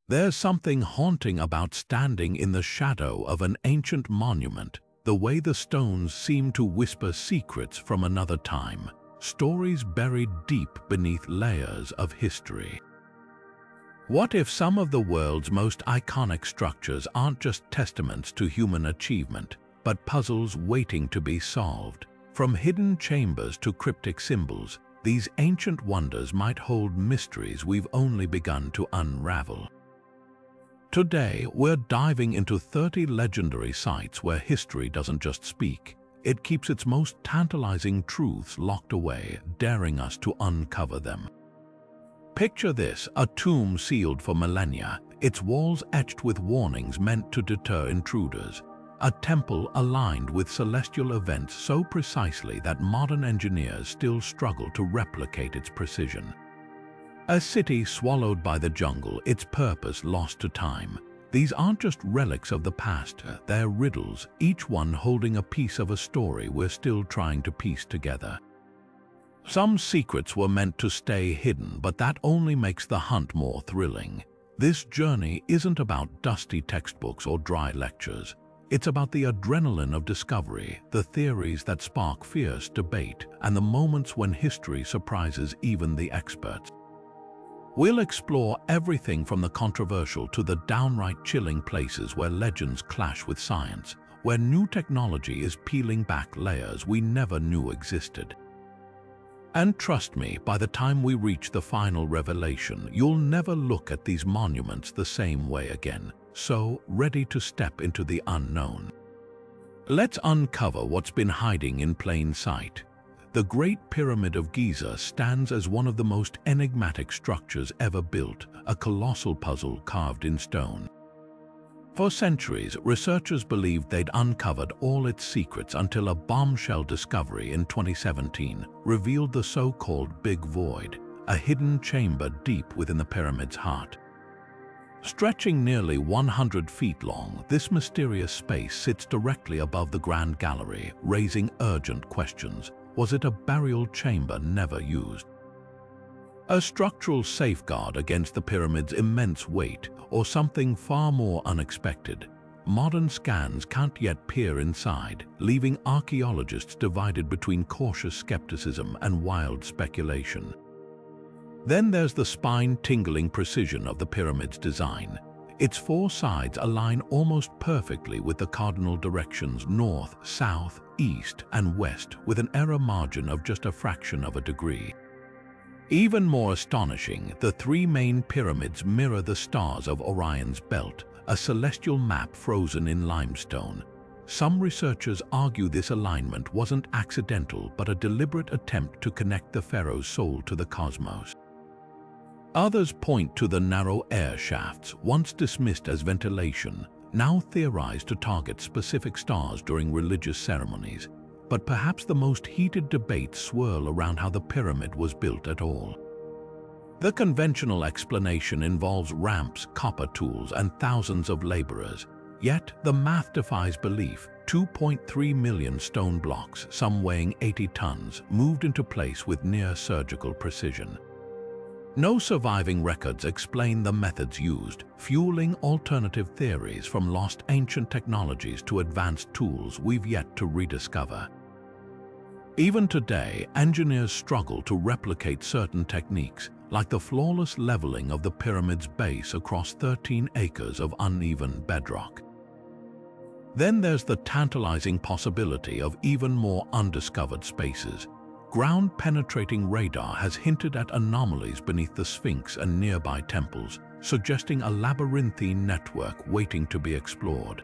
There's something haunting about standing in the shadow of an ancient monument, the way the stones seem to whisper secrets from another time, stories buried deep beneath layers of history. What if some of the world's most iconic structures aren't just testaments to human achievement, but puzzles waiting to be solved? From hidden chambers to cryptic symbols, these ancient wonders might hold mysteries we've only begun to unravel. Today, we're diving into 30 legendary sites where history doesn't just speak, it keeps its most tantalizing truths locked away, daring us to uncover them. Picture this, a tomb sealed for millennia, its walls etched with warnings meant to deter intruders. A temple aligned with celestial events so precisely that modern engineers still struggle to replicate its precision. A city swallowed by the jungle, its purpose lost to time. These aren't just relics of the past, they're riddles, each one holding a piece of a story we're still trying to piece together. Some secrets were meant to stay hidden, but that only makes the hunt more thrilling. This journey isn't about dusty textbooks or dry lectures. It's about the adrenaline of discovery, the theories that spark fierce debate, and the moments when history surprises even the experts. We'll explore everything from the controversial to the downright chilling places where legends clash with science, where new technology is peeling back layers we never knew existed. And trust me, by the time we reach the final revelation, you'll never look at these monuments the same way again. So, ready to step into the unknown. Let's uncover what's been hiding in plain sight. The Great Pyramid of Giza stands as one of the most enigmatic structures ever built, a colossal puzzle carved in stone. For centuries, researchers believed they'd uncovered all its secrets until a bombshell discovery in 2017 revealed the so-called Big Void, a hidden chamber deep within the pyramid's heart. Stretching nearly 100 feet long, this mysterious space sits directly above the Grand Gallery, raising urgent questions. Was it a burial chamber never used? A structural safeguard against the pyramid's immense weight, or something far more unexpected? Modern scans can't yet peer inside, leaving archaeologists divided between cautious skepticism and wild speculation. Then there's the spine-tingling precision of the pyramid's design. Its four sides align almost perfectly with the cardinal directions north, south, east, and west, with an error margin of just a fraction of a degree. Even more astonishing, the three main pyramids mirror the stars of Orion's belt, a celestial map frozen in limestone. Some researchers argue this alignment wasn't accidental but a deliberate attempt to connect the pharaoh's soul to the cosmos. Others point to the narrow air shafts, once dismissed as ventilation, now theorized to target specific stars during religious ceremonies. But perhaps the most heated debates swirl around how the pyramid was built at all. The conventional explanation involves ramps, copper tools, and thousands of laborers. Yet the math defies belief. 2.3 million stone blocks, some weighing 80 tons, moved into place with near-surgical precision. No surviving records explain the methods used, fueling alternative theories from lost ancient technologies to advanced tools we've yet to rediscover. Even today, engineers struggle to replicate certain techniques, like the flawless leveling of the pyramid's base across 13 acres of uneven bedrock. Then there's the tantalizing possibility of even more undiscovered spaces. Ground-penetrating radar has hinted at anomalies beneath the Sphinx and nearby temples, suggesting a labyrinthine network waiting to be explored.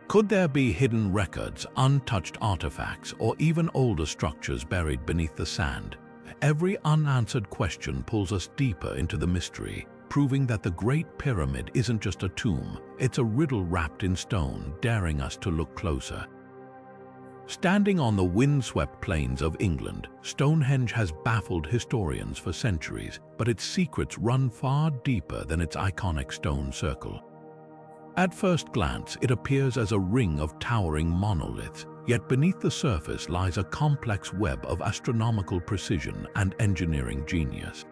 Could there be hidden records, untouched artifacts, or even older structures buried beneath the sand? Every unanswered question pulls us deeper into the mystery, proving that the Great Pyramid isn't just a tomb, it's a riddle wrapped in stone, daring us to look closer. Standing on the windswept plains of England, Stonehenge has baffled historians for centuries, but its secrets run far deeper than its iconic stone circle. At first glance, it appears as a ring of towering monoliths, yet beneath the surface lies a complex web of astronomical precision and engineering genius.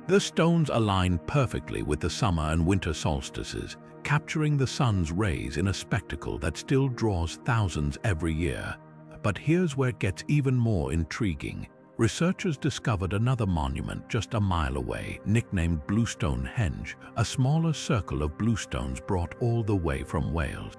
The stones align perfectly with the summer and winter solstices, capturing the sun's rays in a spectacle that still draws thousands every year. But here's where it gets even more intriguing. Researchers discovered another monument just a mile away, nicknamed Blue Stonehenge, a smaller circle of bluestones brought all the way from Wales.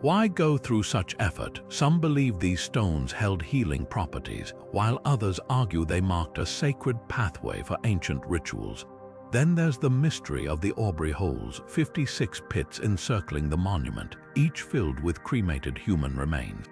Why go through such effort? Some believe these stones held healing properties, while others argue they marked a sacred pathway for ancient rituals. Then there's the mystery of the Aubrey holes, 56 pits encircling the monument, each filled with cremated human remains.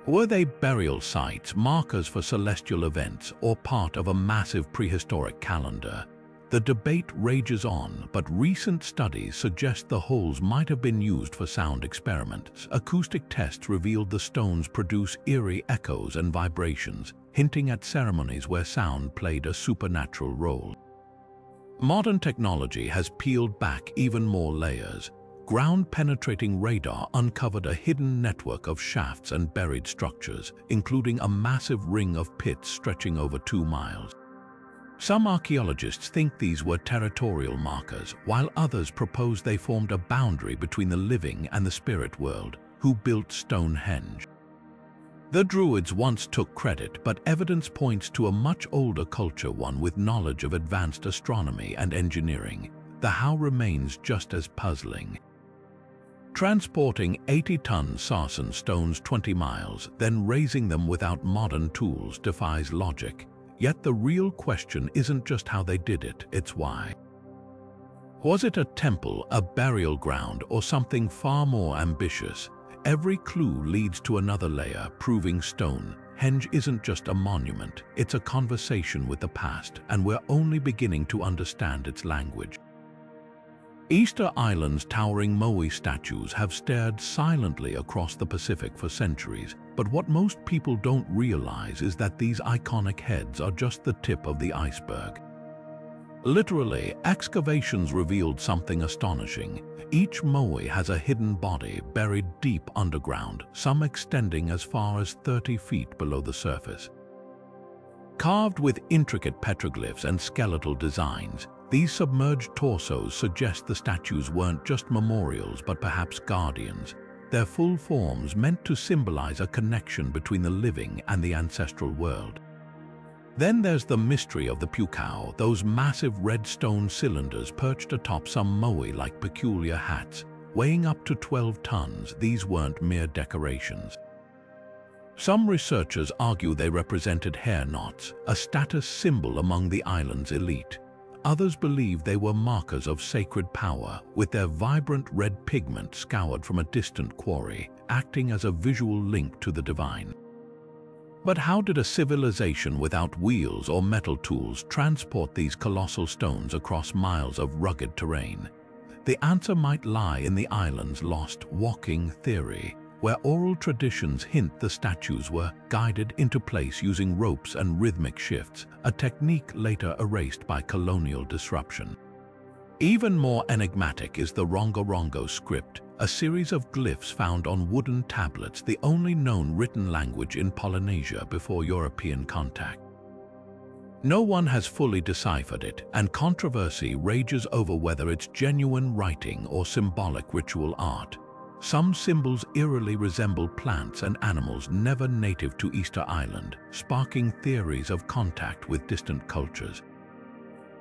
Were they burial sites, markers for celestial events, or part of a massive prehistoric calendar? The debate rages on, but recent studies suggest the holes might have been used for sound experiments. Acoustic tests revealed the stones produce eerie echoes and vibrations, hinting at ceremonies where sound played a supernatural role. Modern technology has peeled back even more layers. Ground-penetrating radar uncovered a hidden network of shafts and buried structures, including a massive ring of pits stretching over 2 miles. Some archaeologists think these were territorial markers, while others propose they formed a boundary between the living and the spirit world. Who built Stonehenge? The Druids once took credit, but evidence points to a much older culture, one with knowledge of advanced astronomy and engineering. The how remains just as puzzling. Transporting 80-ton sarsen stones 20 miles, then raising them without modern tools defies logic. Yet the real question isn't just how they did it, it's why. Was it a temple, a burial ground, or something far more ambitious? Every clue leads to another layer, proving Stonehenge isn't just a monument, it's a conversation with the past, and we're only beginning to understand its language. Easter Island's towering Moai statues have stared silently across the Pacific for centuries, but what most people don't realize is that these iconic heads are just the tip of the iceberg. Literally, excavations revealed something astonishing. Each Moai has a hidden body buried deep underground, some extending as far as 30 feet below the surface. Carved with intricate petroglyphs and skeletal designs, these submerged torsos suggest the statues weren't just memorials but perhaps guardians, their full forms meant to symbolize a connection between the living and the ancestral world. Then there's the mystery of the pucao, those massive red stone cylinders perched atop some moai-like peculiar hats. Weighing up to 12 tons, these weren't mere decorations. Some researchers argue they represented hair knots, a status symbol among the island's elite. Others believe they were markers of sacred power, with their vibrant red pigment scoured from a distant quarry, acting as a visual link to the divine. But how did a civilization without wheels or metal tools transport these colossal stones across miles of rugged terrain? The answer might lie in the island's lost walking theory, where oral traditions hint the statues were guided into place using ropes and rhythmic shifts, a technique later erased by colonial disruption. Even more enigmatic is the Rongorongo script, a series of glyphs found on wooden tablets, the only known written language in Polynesia before European contact. No one has fully deciphered it, and controversy rages over whether it's genuine writing or symbolic ritual art. Some symbols eerily resemble plants and animals never native to Easter Island, sparking theories of contact with distant cultures.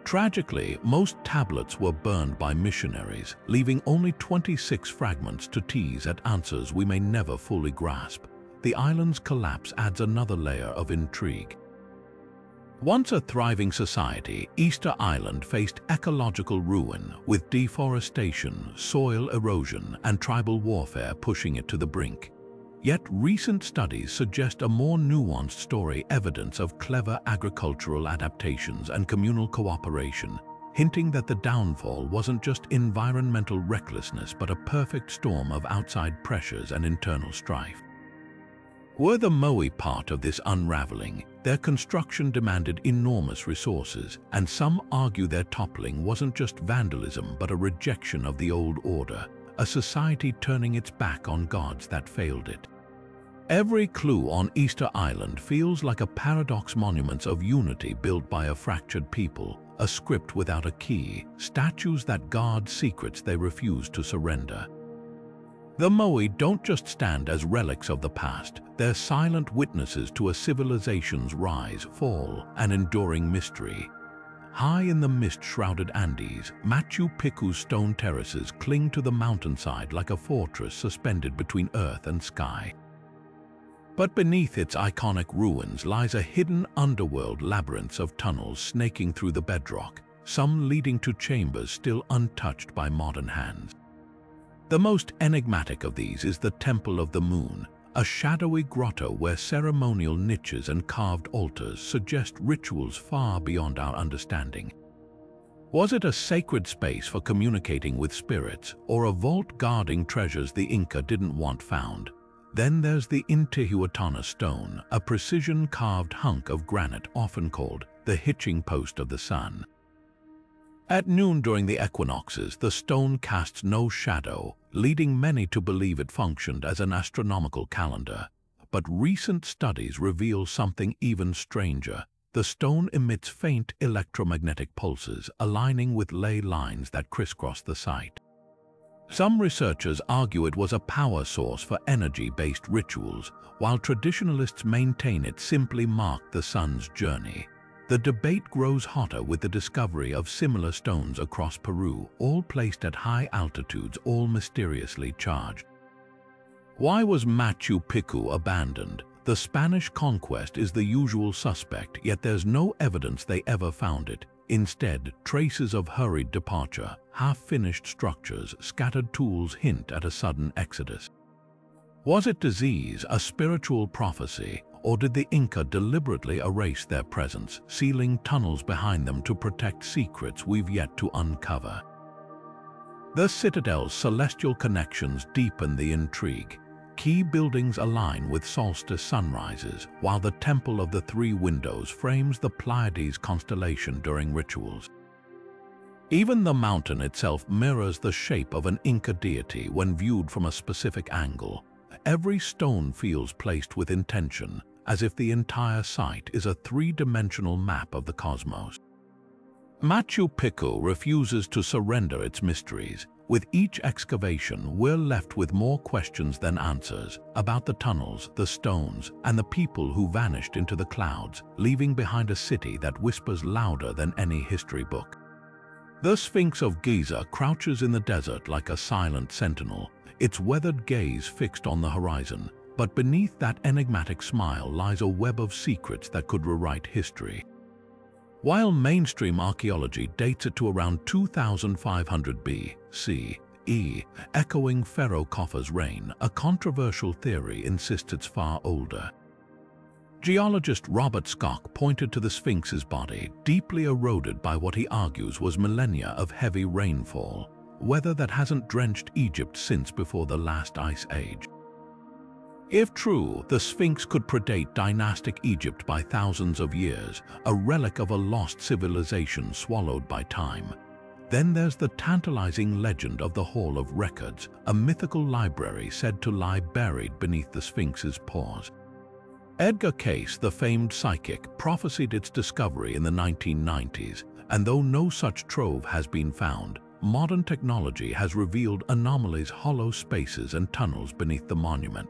Tragically, most tablets were burned by missionaries, leaving only 26 fragments to tease at answers we may never fully grasp. The island's collapse adds another layer of intrigue. Once a thriving society, Easter Island faced ecological ruin, with deforestation, soil erosion, and tribal warfare pushing it to the brink. Yet recent studies suggest a more nuanced story, evidence of clever agricultural adaptations and communal cooperation, hinting that the downfall wasn't just environmental recklessness but a perfect storm of outside pressures and internal strife. Were the Moai part of this unraveling? Their construction demanded enormous resources, and some argue their toppling wasn't just vandalism but a rejection of the old order, a society turning its back on gods that failed it. Every clue on Easter Island feels like a paradox, monuments of unity built by a fractured people, a script without a key, statues that guard secrets they refuse to surrender. The Moai don't just stand as relics of the past, they're silent witnesses to a civilization's rise, fall, and enduring mystery. High in the mist-shrouded Andes, Machu Picchu's stone terraces cling to the mountainside like a fortress suspended between earth and sky. But beneath its iconic ruins lies a hidden underworld labyrinth of tunnels snaking through the bedrock, some leading to chambers still untouched by modern hands. The most enigmatic of these is the Temple of the Moon, a shadowy grotto where ceremonial niches and carved altars suggest rituals far beyond our understanding. Was it a sacred space for communicating with spirits, or a vault guarding treasures the Inca didn't want found? Then there's the Teotihuacán stone, a precision-carved hunk of granite often called the hitching post of the sun. At noon during the equinoxes, the stone casts no shadow, leading many to believe it functioned as an astronomical calendar. But recent studies reveal something even stranger. The stone emits faint electromagnetic pulses, aligning with ley lines that crisscross the site. Some researchers argue it was a power source for energy-based rituals, while traditionalists maintain it simply marked the sun's journey. The debate grows hotter with the discovery of similar stones across Peru, all placed at high altitudes, all mysteriously charged. Why was Machu Picchu abandoned? The Spanish conquest is the usual suspect, yet there's no evidence they ever found it. Instead, traces of hurried departure, half-finished structures, scattered tools hint at a sudden exodus. Was it disease, a spiritual prophecy, or did the Inca deliberately erase their presence, sealing tunnels behind them to protect secrets we've yet to uncover? The citadel's celestial connections deepen the intrigue. Key buildings align with solstice sunrises, while the Temple of the Three Windows frames the Pleiades constellation during rituals. Even the mountain itself mirrors the shape of an Inca deity when viewed from a specific angle. Every stone feels placed with intention, as if the entire site is a three-dimensional map of the cosmos. Machu Picchu refuses to surrender its mysteries. With each excavation, we're left with more questions than answers about the tunnels, the stones, and the people who vanished into the clouds, leaving behind a city that whispers louder than any history book. The Sphinx of Giza crouches in the desert like a silent sentinel, its weathered gaze fixed on the horizon, but beneath that enigmatic smile lies a web of secrets that could rewrite history. While mainstream archaeology dates it to around 2500 BCE, echoing Pharaoh Khufu's reign, a controversial theory insists it's far older. Geologist Robert Schoch pointed to the Sphinx's body, deeply eroded by what he argues was millennia of heavy rainfall, weather that hasn't drenched Egypt since before the last ice age. If true, the Sphinx could predate dynastic Egypt by thousands of years, a relic of a lost civilization swallowed by time. Then there's the tantalizing legend of the Hall of Records, a mythical library said to lie buried beneath the Sphinx's paws. Edgar Cayce, the famed psychic, prophesied its discovery in the 1990s, and though no such trove has been found, modern technology has revealed anomalies, hollow spaces, and tunnels beneath the monument.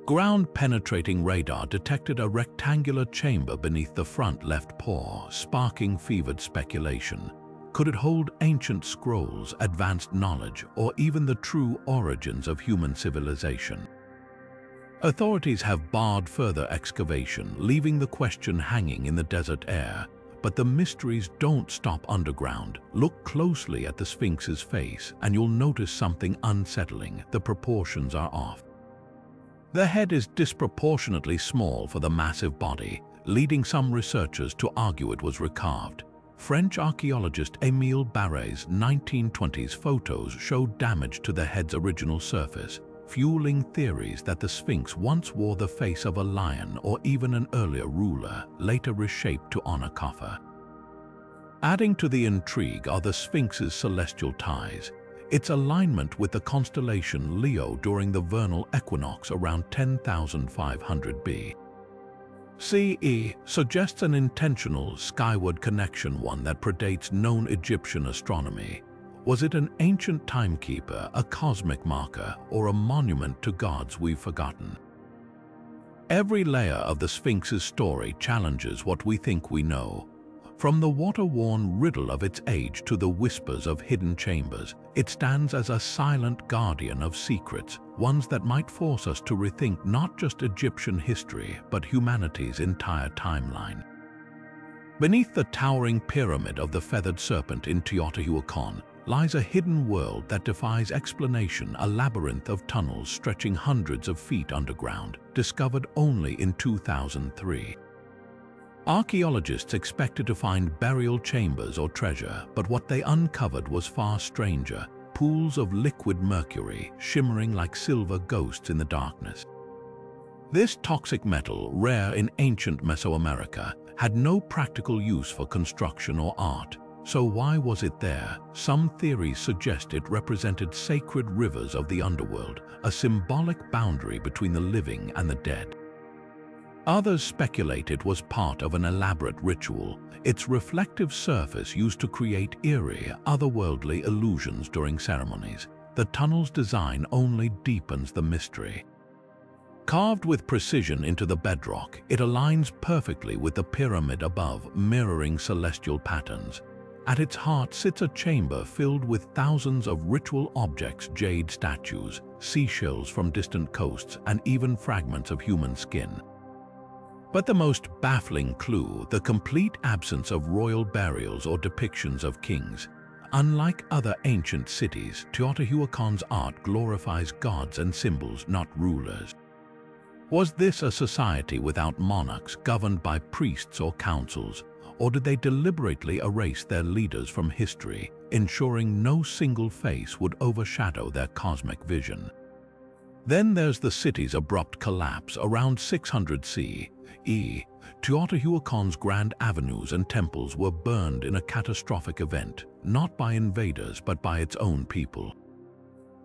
Ground-penetrating radar detected a rectangular chamber beneath the front left paw, sparking fevered speculation. Could it hold ancient scrolls, advanced knowledge, or even the true origins of human civilization? Authorities have barred further excavation, leaving the question hanging in the desert air. But the mysteries don't stop underground. Look closely at the Sphinx's face, and you'll notice something unsettling. The proportions are off. The head is disproportionately small for the massive body, leading some researchers to argue it was recarved. French archaeologist Émile Barré's 1920s photos showed damage to the head's original surface, fueling theories that the Sphinx once wore the face of a lion or even an earlier ruler, later reshaped to honor Khufu. Adding to the intrigue are the Sphinx's celestial ties. its alignment with the constellation Leo during the vernal equinox around 10,500 BCE suggests an intentional skyward connection, one that predates known Egyptian astronomy. Was it an ancient timekeeper, a cosmic marker, or a monument to gods we've forgotten? Every layer of the Sphinx's story challenges what we think we know. From the water-worn riddle of its age to the whispers of hidden chambers, it stands as a silent guardian of secrets, ones that might force us to rethink not just Egyptian history, but humanity's entire timeline. Beneath the towering pyramid of the feathered serpent in Teotihuacán lies a hidden world that defies explanation, a labyrinth of tunnels stretching hundreds of feet underground, discovered only in 2003. Archaeologists expected to find burial chambers or treasure, but what they uncovered was far stranger: pools of liquid mercury shimmering like silver ghosts in the darkness. This toxic metal, rare in ancient Mesoamerica, had no practical use for construction or art. So why was it there? Some theories suggest it represented sacred rivers of the underworld, a symbolic boundary between the living and the dead. Others speculate it was part of an elaborate ritual, its reflective surface used to create eerie, otherworldly illusions during ceremonies. The tunnel's design only deepens the mystery. Carved with precision into the bedrock, it aligns perfectly with the pyramid above, mirroring celestial patterns. At its heart sits a chamber filled with thousands of ritual objects: jade statues, seashells from distant coasts, and even fragments of human skin. But the most baffling clue, the complete absence of royal burials or depictions of kings. Unlike other ancient cities, Teotihuacan's art glorifies gods and symbols, not rulers. Was this a society without monarchs, governed by priests or councils, or did they deliberately erase their leaders from history, ensuring no single face would overshadow their cosmic vision? Then there's the city's abrupt collapse around 600 CE. Teotihuacan's grand avenues and temples were burned in a catastrophic event, not by invaders but by its own people.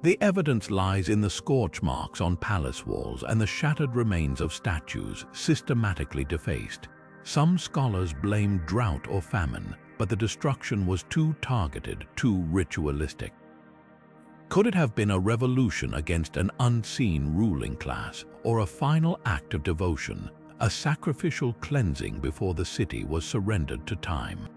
The evidence lies in the scorch marks on palace walls and the shattered remains of statues, systematically defaced. Some scholars blame drought or famine, but the destruction was too targeted, too ritualistic. Could it have been a revolution against an unseen ruling class, or a final act of devotion, a sacrificial cleansing before the city was surrendered to time?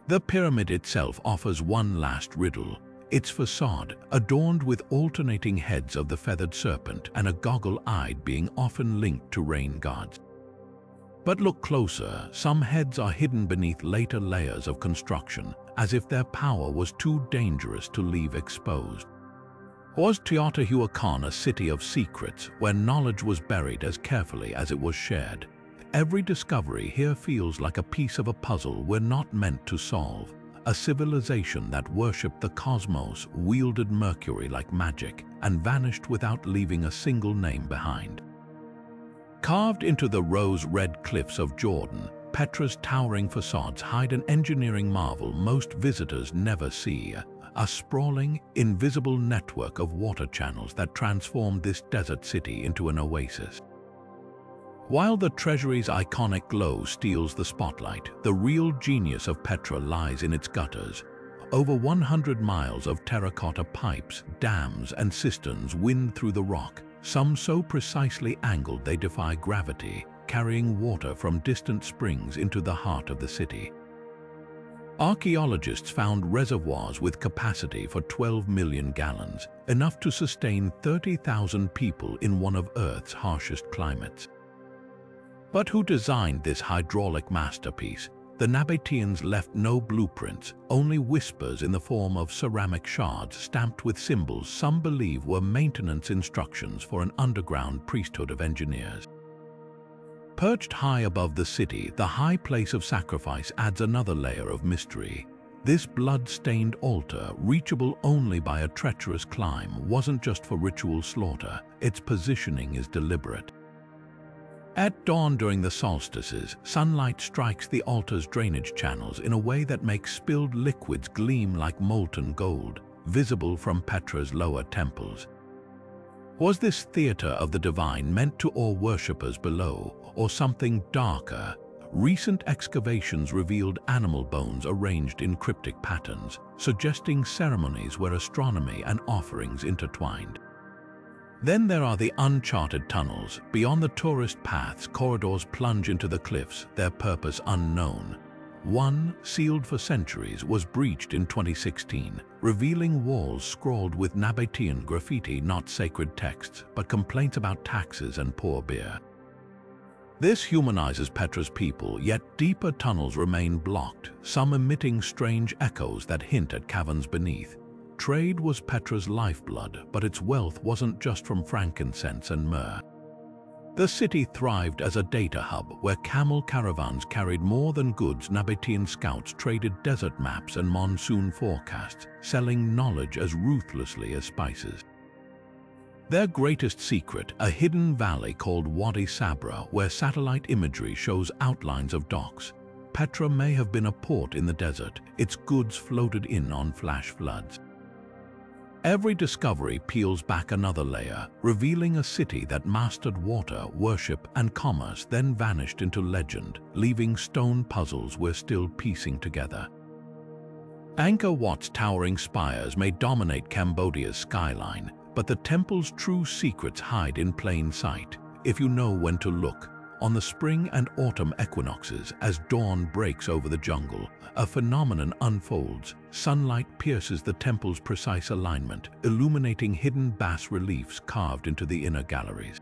The pyramid itself offers one last riddle. Its facade, adorned with alternating heads of the feathered serpent and a goggle-eyed being often linked to rain gods. But look closer, some heads are hidden beneath later layers of construction, as if their power was too dangerous to leave exposed. Was Teotihuacán a city of secrets, where knowledge was buried as carefully as it was shared? Every discovery here feels like a piece of a puzzle we're not meant to solve. A civilization that worshipped the cosmos, wielded mercury like magic, and vanished without leaving a single name behind. Carved into the rose-red cliffs of Jordan, Petra's towering facades hide an engineering marvel most visitors never see: a sprawling, invisible network of water channels that transformed this desert city into an oasis. While the treasury's iconic glow steals the spotlight, the real genius of Petra lies in its gutters. Over 100 miles of terracotta pipes, dams, and cisterns wind through the rock, some so precisely angled they defy gravity, carrying water from distant springs into the heart of the city. Archaeologists found reservoirs with capacity for 12 million gallons, enough to sustain 30,000 people in one of Earth's harshest climates. But who designed this hydraulic masterpiece? The Nabateans left no blueprints, only whispers in the form of ceramic shards stamped with symbols some believe were maintenance instructions for an underground priesthood of engineers. Perched high above the city, the high place of sacrifice adds another layer of mystery. This blood-stained altar, reachable only by a treacherous climb, wasn't just for ritual slaughter. Its positioning is deliberate. At dawn during the solstices, sunlight strikes the altar's drainage channels in a way that makes spilled liquids gleam like molten gold. visible from Petra's lower temples. Was this theater of the divine meant to awe worshippers below, or something darker? Recent excavations revealed animal bones arranged in cryptic patterns, suggesting ceremonies where astronomy and offerings intertwined. Then there are the uncharted tunnels. Beyond the tourist paths, corridors plunge into the cliffs, their purpose unknown. One, sealed for centuries, was breached in 2016, revealing walls scrawled with Nabatean graffiti, not sacred texts, but complaints about taxes and poor beer. This humanizes Petra's people, yet deeper tunnels remain blocked, some emitting strange echoes that hint at caverns beneath. Trade was Petra's lifeblood, but its wealth wasn't just from frankincense and myrrh. The city thrived as a data hub where camel caravans carried more than goods. Nabatean scouts traded desert maps and monsoon forecasts, selling knowledge as ruthlessly as spices. Their greatest secret, a hidden valley called Wadi Sabra, where satellite imagery shows outlines of docks. Petra may have been a port in the desert, its goods floated in on flash floods. Every discovery peels back another layer, revealing a city that mastered water, worship, and commerce, then vanished into legend, leaving stone puzzles we're still piecing together. Angkor Wat's towering spires may dominate Cambodia's skyline, but the temple's true secrets hide in plain sight, if you know when to look. On the spring and autumn equinoxes, as dawn breaks over the jungle, a phenomenon unfolds. Sunlight pierces the temple's precise alignment, illuminating hidden bas-reliefs carved into the inner galleries.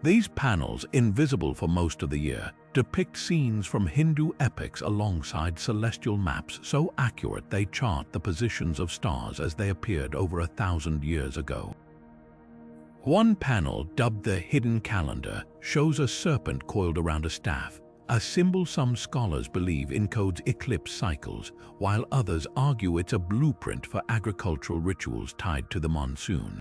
These panels, invisible for most of the year, depict scenes from Hindu epics alongside celestial maps so accurate they chart the positions of stars as they appeared over 1,000 years ago. One panel, dubbed the Hidden Calendar, shows a serpent coiled around a staff, a symbol some scholars believe encodes eclipse cycles, while others argue it's a blueprint for agricultural rituals tied to the monsoon.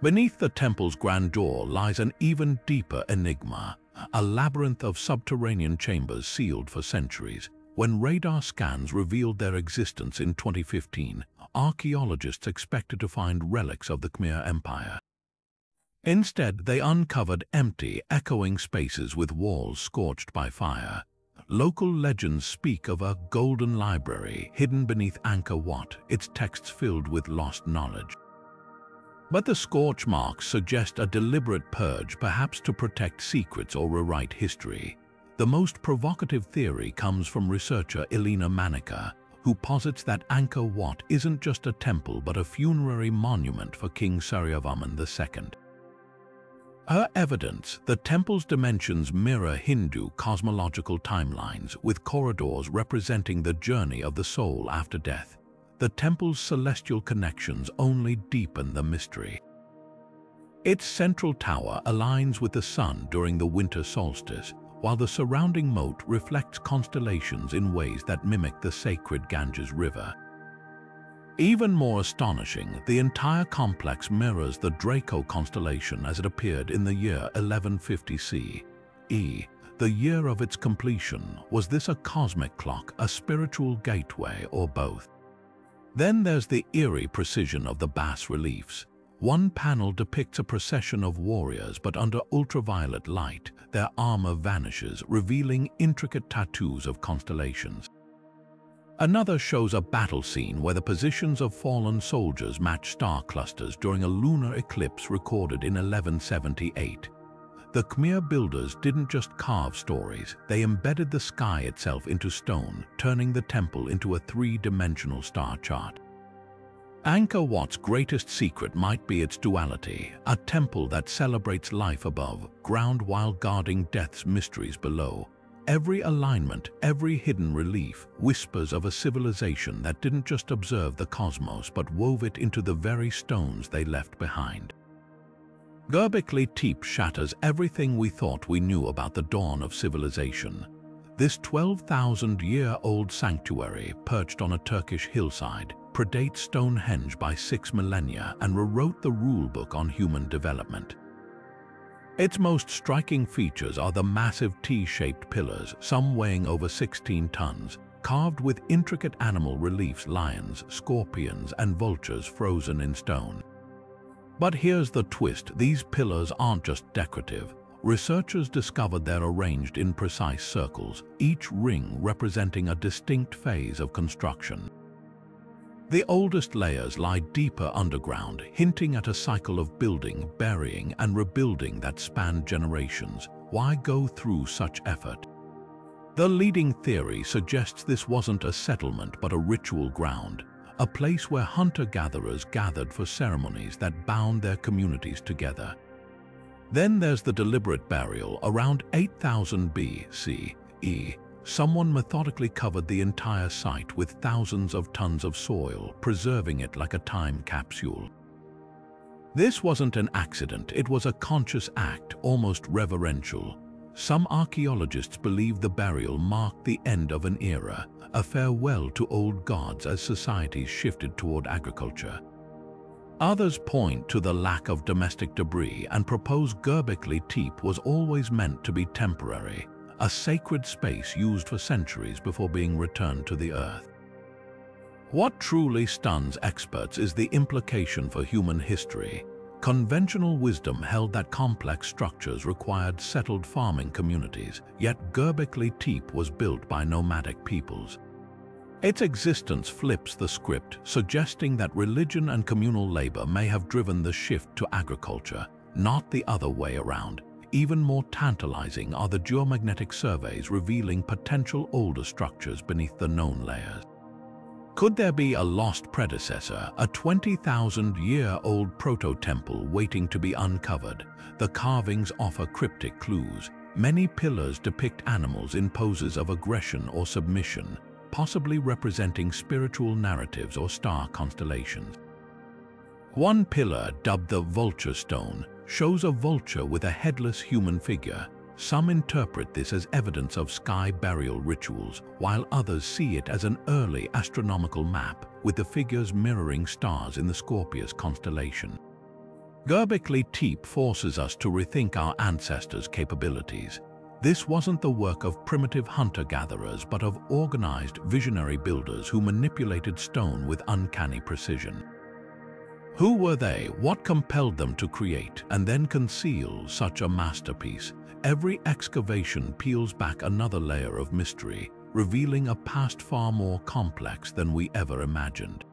Beneath the temple's grandeur lies an even deeper enigma, a labyrinth of subterranean chambers sealed for centuries. When radar scans revealed their existence in 2015, archaeologists expected to find relics of the Khmer Empire. Instead, they uncovered empty, echoing spaces with walls scorched by fire. Local legends speak of a golden library hidden beneath Angkor Wat, its texts filled with lost knowledge. But the scorch marks suggest a deliberate purge, perhaps to protect secrets or rewrite history. The most provocative theory comes from researcher Elena Manica, who posits that Angkor Wat isn't just a temple but a funerary monument for King Suryavarman II. Her evidence, the temple's dimensions mirror Hindu cosmological timelines, with corridors representing the journey of the soul after death. The temple's celestial connections only deepen the mystery. Its central tower aligns with the sun during the winter solstice, while the surrounding moat reflects constellations in ways that mimic the sacred Ganges River. Even more astonishing, the entire complex mirrors the Draco constellation as it appeared in the year 1150 CE, the year of its completion. Was this a cosmic clock, a spiritual gateway, or both? Then there's the eerie precision of the bas-reliefs. One panel depicts a procession of warriors, but under ultraviolet light, their armor vanishes, revealing intricate tattoos of constellations. Another shows a battle scene where the positions of fallen soldiers match star clusters during a lunar eclipse recorded in 1178. The Khmer builders didn't just carve stories, they embedded the sky itself into stone, turning the temple into a three-dimensional star chart. Angkor Wat's greatest secret might be its duality, a temple that celebrates life above ground while guarding death's mysteries below. Every alignment, every hidden relief whispers of a civilization that didn't just observe the cosmos but wove it into the very stones they left behind. Göbekli Tepe shatters everything we thought we knew about the dawn of civilization. This 12,000-year-old sanctuary, perched on a Turkish hillside, predates Stonehenge by 6 millennia and rewrote the rulebook on human development. Its most striking features are the massive T-shaped pillars, some weighing over 16 tons. carved with intricate animal reliefs: lions, scorpions, and vultures frozen in stone. But here's the twist: these pillars aren't just decorative. Researchers discovered they're arranged in precise circles, each ring representing a distinct phase of construction. The oldest layers lie deeper underground, hinting at a cycle of building, burying, and rebuilding that spanned generations. Why go through such effort? The leading theory suggests this wasn't a settlement but a ritual ground, a place where hunter-gatherers gathered for ceremonies that bound their communities together. Then there's the deliberate burial. Around 8000 BCE, someone methodically covered the entire site with thousands of tons of soil, preserving it like a time capsule. This wasn't an accident, it was a conscious act, almost reverential. Some archaeologists believe the burial marked the end of an era, a farewell to old gods as societies shifted toward agriculture. Others point to the lack of domestic debris and propose Göbekli Tepe was always meant to be temporary, a sacred space used for centuries before being returned to the earth. What truly stuns experts is the implication for human history. Conventional wisdom held that complex structures required settled farming communities, yet Göbekli Tepe was built by nomadic peoples. Its existence flips the script, suggesting that religion and communal labor may have driven the shift to agriculture, not the other way around. Even more tantalizing are the geomagnetic surveys revealing potential older structures beneath the known layers. Could there be a lost predecessor, a 20,000-year-old proto-temple waiting to be uncovered? The carvings offer cryptic clues. Many pillars depict animals in poses of aggression or submission, possibly representing spiritual narratives or star constellations. One pillar, dubbed the Vulture Stone, shows a vulture with a headless human figure. Some interpret this as evidence of sky burial rituals, while others see it as an early astronomical map, with the figures mirroring stars in the Scorpius constellation. Göbekli Tepe forces us to rethink our ancestors' capabilities. This wasn't the work of primitive hunter-gatherers, but of organized, visionary builders who manipulated stone with uncanny precision. Who were they? What compelled them to create and then conceal such a masterpiece? Every excavation peels back another layer of mystery, revealing a past far more complex than we ever imagined.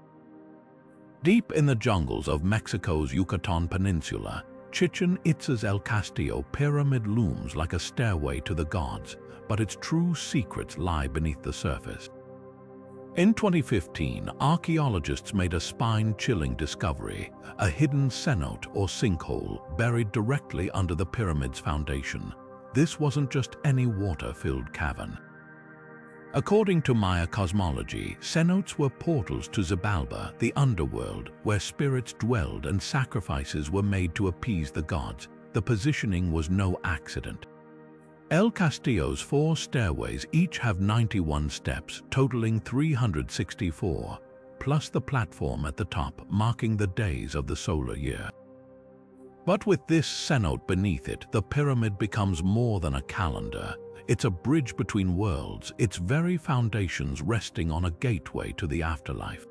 Deep in the jungles of Mexico's Yucatan Peninsula, Chichen Itza's El Castillo pyramid looms like a stairway to the gods, but its true secrets lie beneath the surface. In 2015, archaeologists made a spine-chilling discovery: a hidden cenote or sinkhole buried directly under the pyramid's foundation. This wasn't just any water-filled cavern. According to Maya cosmology, cenotes were portals to Xibalba, the underworld, where spirits dwelled and sacrifices were made to appease the gods. The positioning was no accident. El Castillo's 4 stairways each have 91 steps, totaling 364, plus the platform at the top, marking the days of the solar year. But with this cenote beneath it, the pyramid becomes more than a calendar. It's a bridge between worlds, its very foundations resting on a gateway to the afterlife.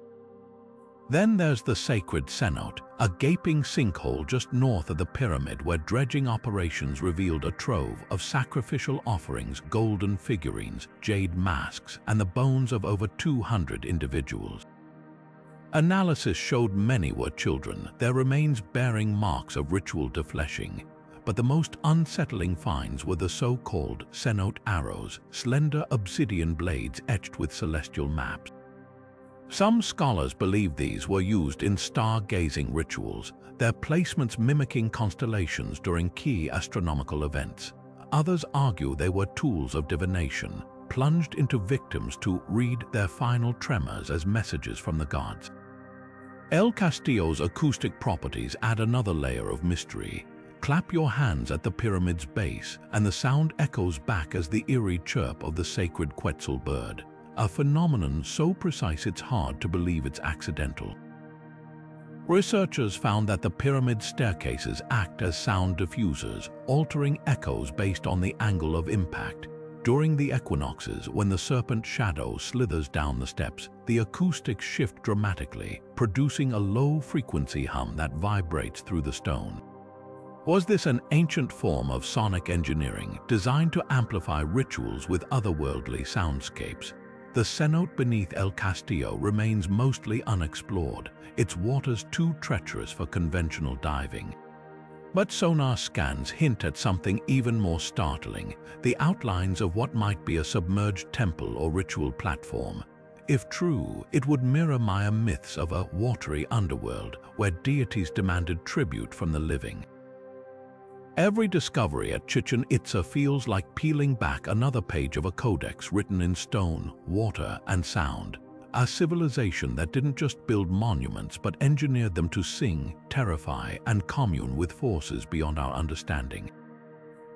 Then there's the sacred cenote, a gaping sinkhole just north of the pyramid where dredging operations revealed a trove of sacrificial offerings, golden figurines, jade masks, and the bones of over 200 individuals. Analysis showed many were children, their remains bearing marks of ritual defleshing. But the most unsettling finds were the so-called cenote arrows, slender obsidian blades etched with celestial maps. Some scholars believe these were used in star-gazing rituals, their placements mimicking constellations during key astronomical events. Others argue they were tools of divination, plunged into victims to read their final tremors as messages from the gods. El Castillo's acoustic properties add another layer of mystery. Clap your hands at the pyramid's base, and the sound echoes back as the eerie chirp of the sacred Quetzal bird, a phenomenon so precise it's hard to believe it's accidental. Researchers found that the pyramid staircases act as sound diffusers, altering echoes based on the angle of impact. During the equinoxes, when the serpent shadow slithers down the steps, the acoustics shift dramatically, producing a low-frequency hum that vibrates through the stone. Was this an ancient form of sonic engineering designed to amplify rituals with otherworldly soundscapes? The cenote beneath El Castillo remains mostly unexplored, its waters too treacherous for conventional diving. But sonar scans hint at something even more startling, the outlines of what might be a submerged temple or ritual platform. If true, it would mirror Maya myths of a watery underworld where deities demanded tribute from the living. Every discovery at Chichen Itza feels like peeling back another page of a codex written in stone, water, and sound. A civilization that didn't just build monuments but engineered them to sing, terrify, and commune with forces beyond our understanding.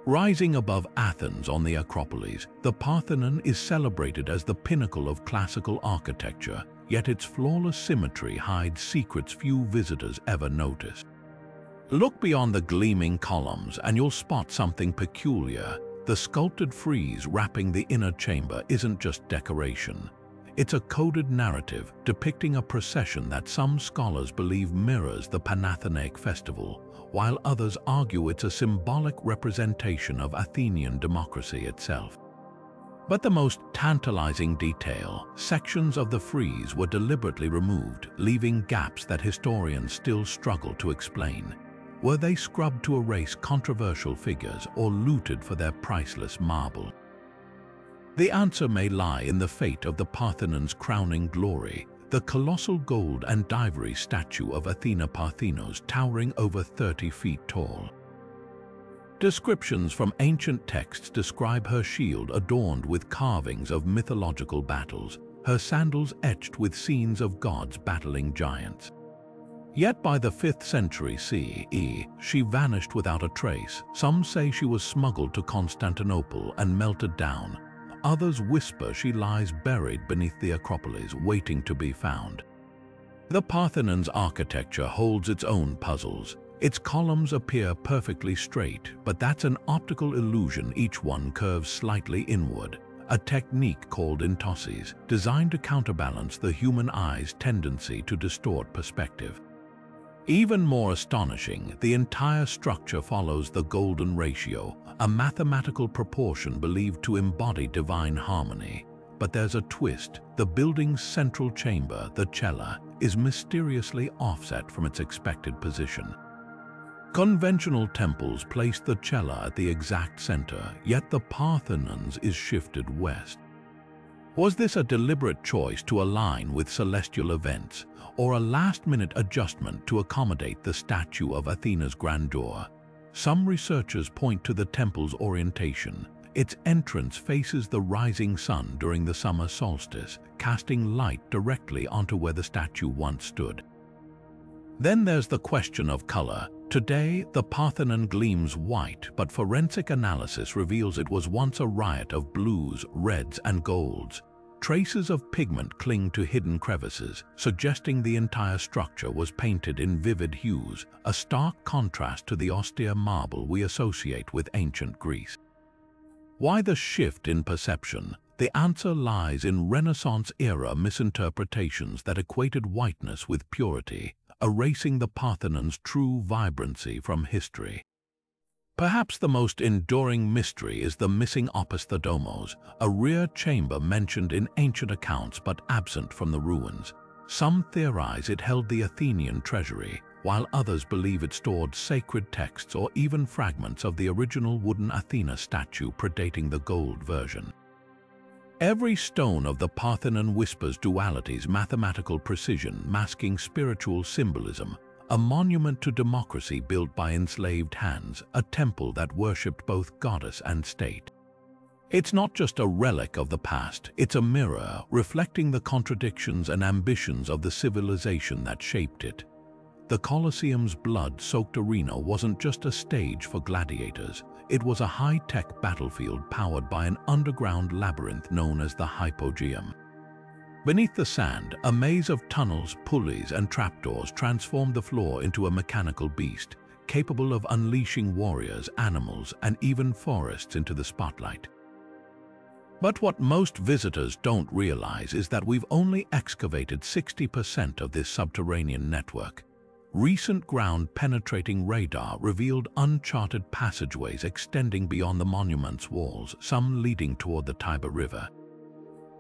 Rising above Athens on the Acropolis, the Parthenon is celebrated as the pinnacle of classical architecture, yet its flawless symmetry hides secrets few visitors ever notice. Look beyond the gleaming columns and you'll spot something peculiar. The sculpted frieze wrapping the inner chamber isn't just decoration. It's a coded narrative depicting a procession that some scholars believe mirrors the Panathenaic festival, while others argue it's a symbolic representation of Athenian democracy itself. But the most tantalizing detail, sections of the frieze were deliberately removed, leaving gaps that historians still struggle to explain. Were they scrubbed to erase controversial figures or looted for their priceless marble? The answer may lie in the fate of the Parthenon's crowning glory, the colossal gold and ivory statue of Athena Parthenos towering over 30 feet tall. Descriptions from ancient texts describe her shield adorned with carvings of mythological battles, her sandals etched with scenes of gods battling giants. Yet by the 5th century CE, she vanished without a trace. Some say she was smuggled to Constantinople and melted down. Others whisper she lies buried beneath the Acropolis, waiting to be found. The Parthenon's architecture holds its own puzzles. Its columns appear perfectly straight, but that's an optical illusion. Each one curves slightly inward, a technique called intosses, designed to counterbalance the human eye's tendency to distort perspective. Even more astonishing, the entire structure follows the golden ratio, a mathematical proportion believed to embody divine harmony. But there's a twist. The building's central chamber, the cella, is mysteriously offset from its expected position. Conventional temples place the cella at the exact center, yet the Parthenon's is shifted west. Was this a deliberate choice to align with celestial events, or a last-minute adjustment to accommodate the statue of Athena's grandeur? Some researchers point to the temple's orientation. Its entrance faces the rising sun during the summer solstice, casting light directly onto where the statue once stood. Then there's the question of color. Today, the Parthenon gleams white, but forensic analysis reveals it was once a riot of blues, reds, and golds. Traces of pigment cling to hidden crevices, suggesting the entire structure was painted in vivid hues, a stark contrast to the austere marble we associate with ancient Greece. Why the shift in perception? The answer lies in Renaissance-era misinterpretations that equated whiteness with purity, erasing the Parthenon's true vibrancy from history. Perhaps the most enduring mystery is the missing opisthodomos, a rear chamber mentioned in ancient accounts but absent from the ruins. Some theorize it held the Athenian treasury, while others believe it stored sacred texts or even fragments of the original wooden Athena statue predating the gold version. Every stone of the Parthenon whispers duality's mathematical precision, masking spiritual symbolism. A monument to democracy built by enslaved hands, a temple that worshipped both goddess and state. It's not just a relic of the past, it's a mirror reflecting the contradictions and ambitions of the civilization that shaped it. The Colosseum's blood-soaked arena wasn't just a stage for gladiators, it was a high-tech battlefield powered by an underground labyrinth known as the Hypogeum. Beneath the sand, a maze of tunnels, pulleys, and trapdoors transformed the floor into a mechanical beast, capable of unleashing warriors, animals, and even forests into the spotlight. But what most visitors don't realize is that we've only excavated 60% of this subterranean network. Recent ground-penetrating radar revealed uncharted passageways extending beyond the monument's walls, some leading toward the Tiber River.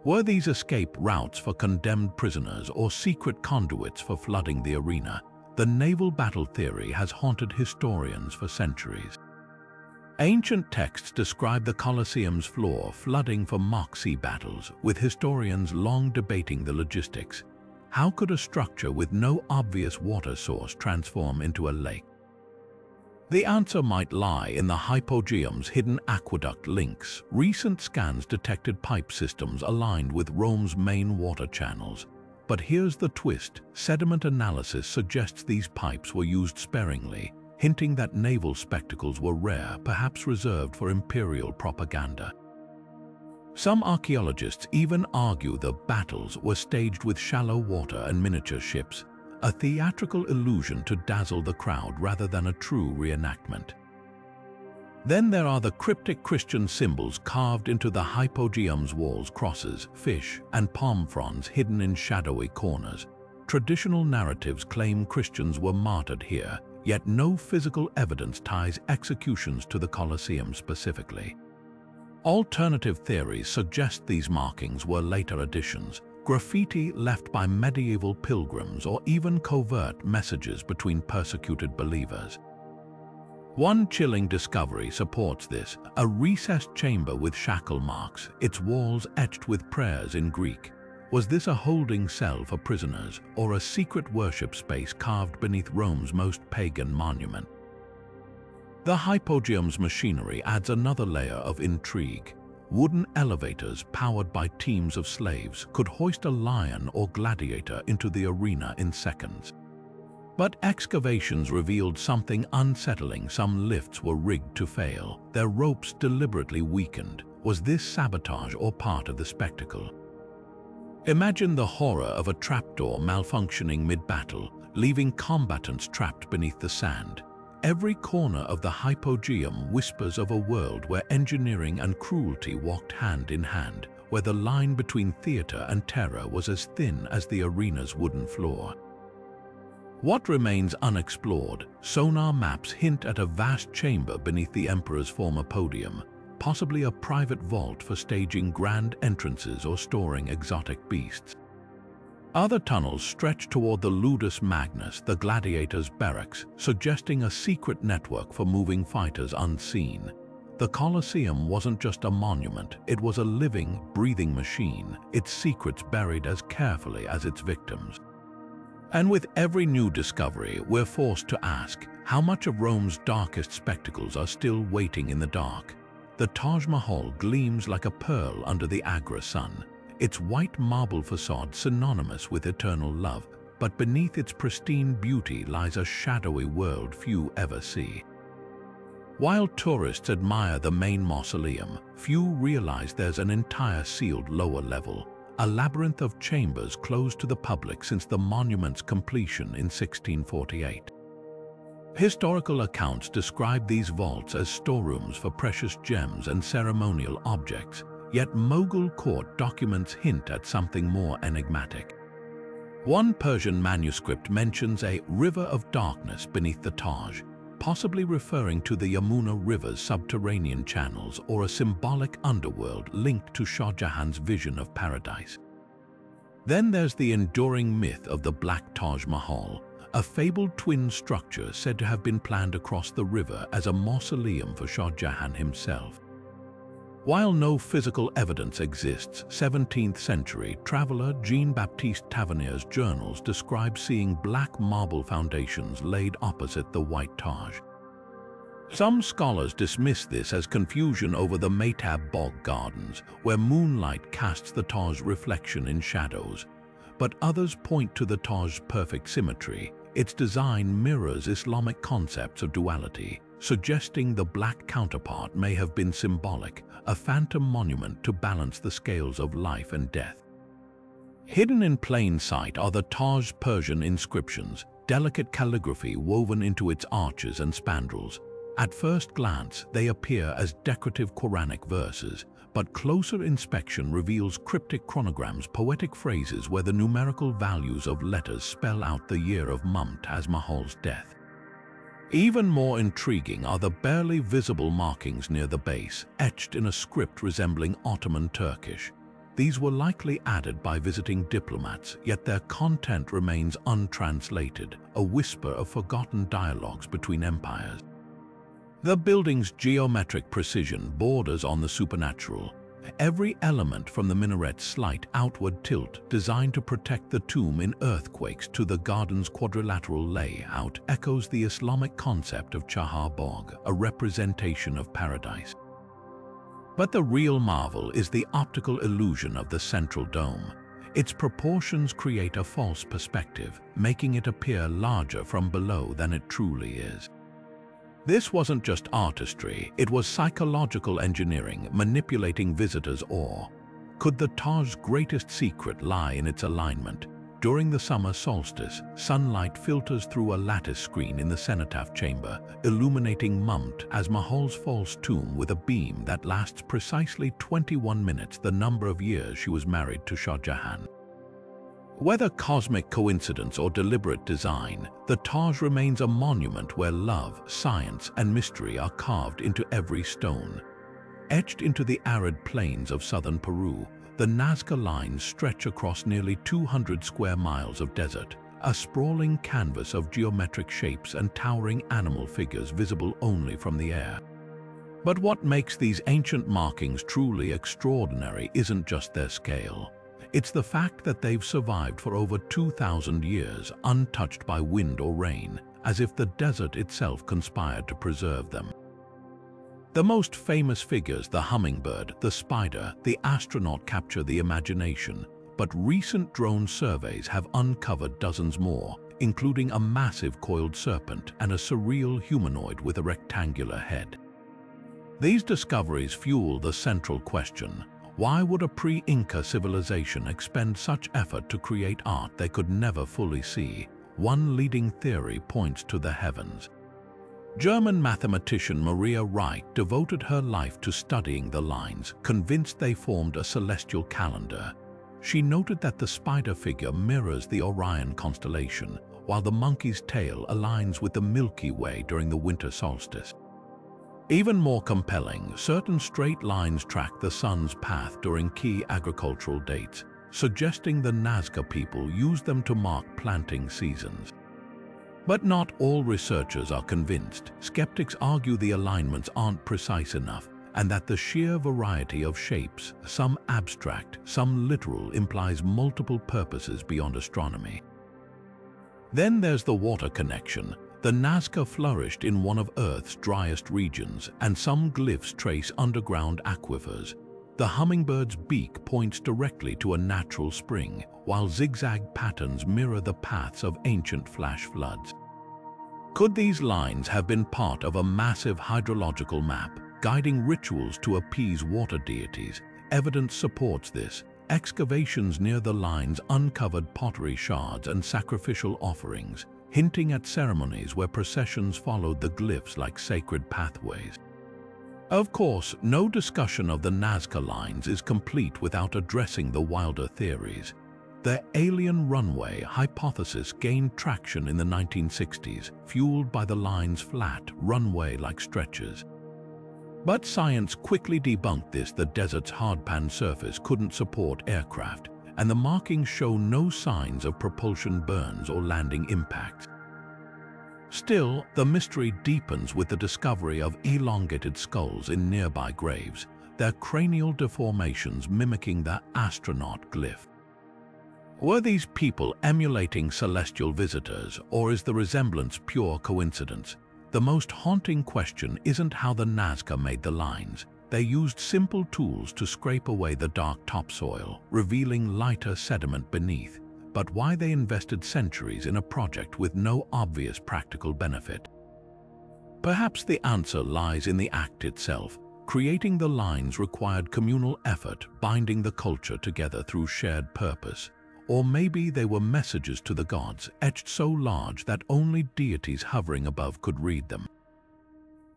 Were these escape routes for condemned prisoners or secret conduits for flooding the arena? The naval battle theory has haunted historians for centuries. Ancient texts describe the Colosseum's floor flooding for mock sea battles, with historians long debating the logistics. How could a structure with no obvious water source transform into a lake? The answer might lie in the hypogeum's hidden aqueduct links. Recent scans detected pipe systems aligned with Rome's main water channels. But here's the twist: sediment analysis suggests these pipes were used sparingly, hinting that naval spectacles were rare, perhaps reserved for imperial propaganda. Some archaeologists even argue the battles were staged with shallow water and miniature ships, a theatrical illusion to dazzle the crowd rather than a true reenactment. Then there are the cryptic Christian symbols carved into the hypogeum's walls: crosses, fish, and palm fronds hidden in shadowy corners. Traditional narratives claim Christians were martyred here, yet no physical evidence ties executions to the Colosseum specifically. Alternative theories suggest these markings were later additions, graffiti left by medieval pilgrims, or even covert messages between persecuted believers. One chilling discovery supports this: a recessed chamber with shackle marks, its walls etched with prayers in Greek. Was this a holding cell for prisoners, or a secret worship space carved beneath Rome's most pagan monument? The hypogeum's machinery adds another layer of intrigue. Wooden elevators powered by teams of slaves could hoist a lion or gladiator into the arena in seconds. But excavations revealed something unsettling: some lifts were rigged to fail, their ropes deliberately weakened. Was this sabotage or part of the spectacle? Imagine the horror of a trapdoor malfunctioning mid-battle, leaving combatants trapped beneath the sand. Every corner of the hypogeum whispers of a world where engineering and cruelty walked hand in hand, where the line between theater and terror was as thin as the arena's wooden floor. What remains unexplored? Sonar maps hint at a vast chamber beneath the emperor's former podium, possibly a private vault for staging grand entrances or storing exotic beasts. Other tunnels stretch toward the Ludus Magnus, the gladiators' barracks, suggesting a secret network for moving fighters unseen. The Colosseum wasn't just a monument, it was a living, breathing machine, its secrets buried as carefully as its victims. And with every new discovery, we're forced to ask, how much of Rome's darkest spectacles are still waiting in the dark? The Taj Mahal gleams like a pearl under the Agra sun, its white marble facade synonymous with eternal love, but beneath its pristine beauty lies a shadowy world few ever see. While tourists admire the main mausoleum, few realize there's an entire sealed lower level, a labyrinth of chambers closed to the public since the monument's completion in 1648. Historical accounts describe these vaults as storerooms for precious gems and ceremonial objects, yet Mughal court documents hint at something more enigmatic. One Persian manuscript mentions a river of darkness beneath the Taj, possibly referring to the Yamuna River's subterranean channels or a symbolic underworld linked to Shah Jahan's vision of paradise. Then there's the enduring myth of the Black Taj Mahal, a fabled twin structure said to have been planned across the river as a mausoleum for Shah Jahan himself. While no physical evidence exists, 17th century traveler Jean-Baptiste Tavernier's journals describe seeing black marble foundations laid opposite the White Taj. Some scholars dismiss this as confusion over the Mehtab Bog Gardens, where moonlight casts the Taj's reflection in shadows, but others point to the Taj's perfect symmetry. Its design mirrors Islamic concepts of duality, suggesting the black counterpart may have been symbolic, a phantom monument to balance the scales of life and death. Hidden in plain sight are the Taj's Persian inscriptions, delicate calligraphy woven into its arches and spandrels. At first glance, they appear as decorative Quranic verses, but closer inspection reveals cryptic chronograms, poetic phrases where the numerical values of letters spell out the year of Mumtaz Mahal's death. Even more intriguing are the barely visible markings near the base, etched in a script resembling Ottoman Turkish. These were likely added by visiting diplomats, yet their content remains untranslated, a whisper of forgotten dialogues between empires. The building's geometric precision borders on the supernatural. Every element from the minaret's slight outward tilt, designed to protect the tomb in earthquakes, to the garden's quadrilateral layout, echoes the Islamic concept of Chahar Bagh, a representation of paradise. But the real marvel is the optical illusion of the central dome. Its proportions create a false perspective, making it appear larger from below than it truly is. This wasn't just artistry, it was psychological engineering, manipulating visitors' awe. Could the Taj's greatest secret lie in its alignment? During the summer solstice, sunlight filters through a lattice screen in the cenotaph chamber, illuminating Mumtaz Mahal's false tomb with a beam that lasts precisely 21 minutes, the number of years she was married to Shah Jahan. Whether cosmic coincidence or deliberate design, the Taj remains a monument where love, science, and mystery are carved into every stone. Etched into the arid plains of southern Peru, the Nazca lines stretch across nearly 200 square miles of desert, a sprawling canvas of geometric shapes and towering animal figures visible only from the air. But what makes these ancient markings truly extraordinary isn't just their scale. It's the fact that they've survived for over 2,000 years, untouched by wind or rain, as if the desert itself conspired to preserve them. The most famous figures, the hummingbird, the spider, the astronaut, capture the imagination, but recent drone surveys have uncovered dozens more, including a massive coiled serpent and a surreal humanoid with a rectangular head. These discoveries fuel the central question: why would a pre-Inca civilization expend such effort to create art they could never fully see? One leading theory points to the heavens. German mathematician Maria Reit devoted her life to studying the lines, convinced they formed a celestial calendar. She noted that the spider figure mirrors the Orion constellation, while the monkey's tail aligns with the Milky Way during the winter solstice. Even more compelling, certain straight lines track the sun's path during key agricultural dates, suggesting the Nazca people used them to mark planting seasons. But not all researchers are convinced. Skeptics argue the alignments aren't precise enough, and that the sheer variety of shapes, some abstract, some literal, implies multiple purposes beyond astronomy. Then there's the water connection. The Nazca flourished in one of Earth's driest regions, and some glyphs trace underground aquifers. The hummingbird's beak points directly to a natural spring, while zigzag patterns mirror the paths of ancient flash floods. Could these lines have been part of a massive hydrological map, guiding rituals to appease water deities? Evidence supports this. Excavations near the lines uncovered pottery shards and sacrificial offerings, hinting at ceremonies where processions followed the glyphs like sacred pathways. Of course, no discussion of the Nazca lines is complete without addressing the wilder theories. The alien runway hypothesis gained traction in the 1960s, fueled by the line's flat, runway-like stretches. But science quickly debunked this. The desert's hardpan surface couldn't support aircraft, and the markings show no signs of propulsion burns or landing impacts. Still, the mystery deepens with the discovery of elongated skulls in nearby graves, their cranial deformations mimicking the astronaut glyph. Were these people emulating celestial visitors, or is the resemblance pure coincidence? The most haunting question isn't how the Nazca made the lines. They used simple tools to scrape away the dark topsoil, revealing lighter sediment beneath, but why they invested centuries in a project with no obvious practical benefit. Perhaps the answer lies in the act itself. Creating the lines required communal effort, binding the culture together through shared purpose. Or maybe they were messages to the gods, etched so large that only deities hovering above could read them.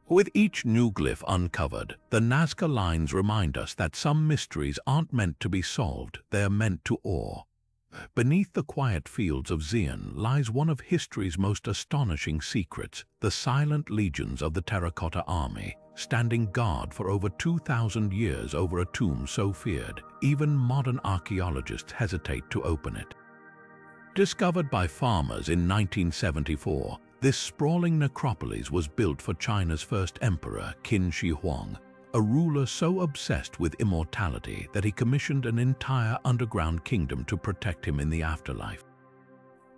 With each new glyph uncovered, the Nazca lines remind us that some mysteries aren't meant to be solved, they are meant to awe. Beneath the quiet fields of Xi'an lies one of history's most astonishing secrets, the silent legions of the Terracotta Army, standing guard for over 2,000 years over a tomb so feared, even modern archaeologists hesitate to open it. Discovered by farmers in 1974, this sprawling necropolis was built for China's first emperor, Qin Shi Huang, a ruler so obsessed with immortality that he commissioned an entire underground kingdom to protect him in the afterlife.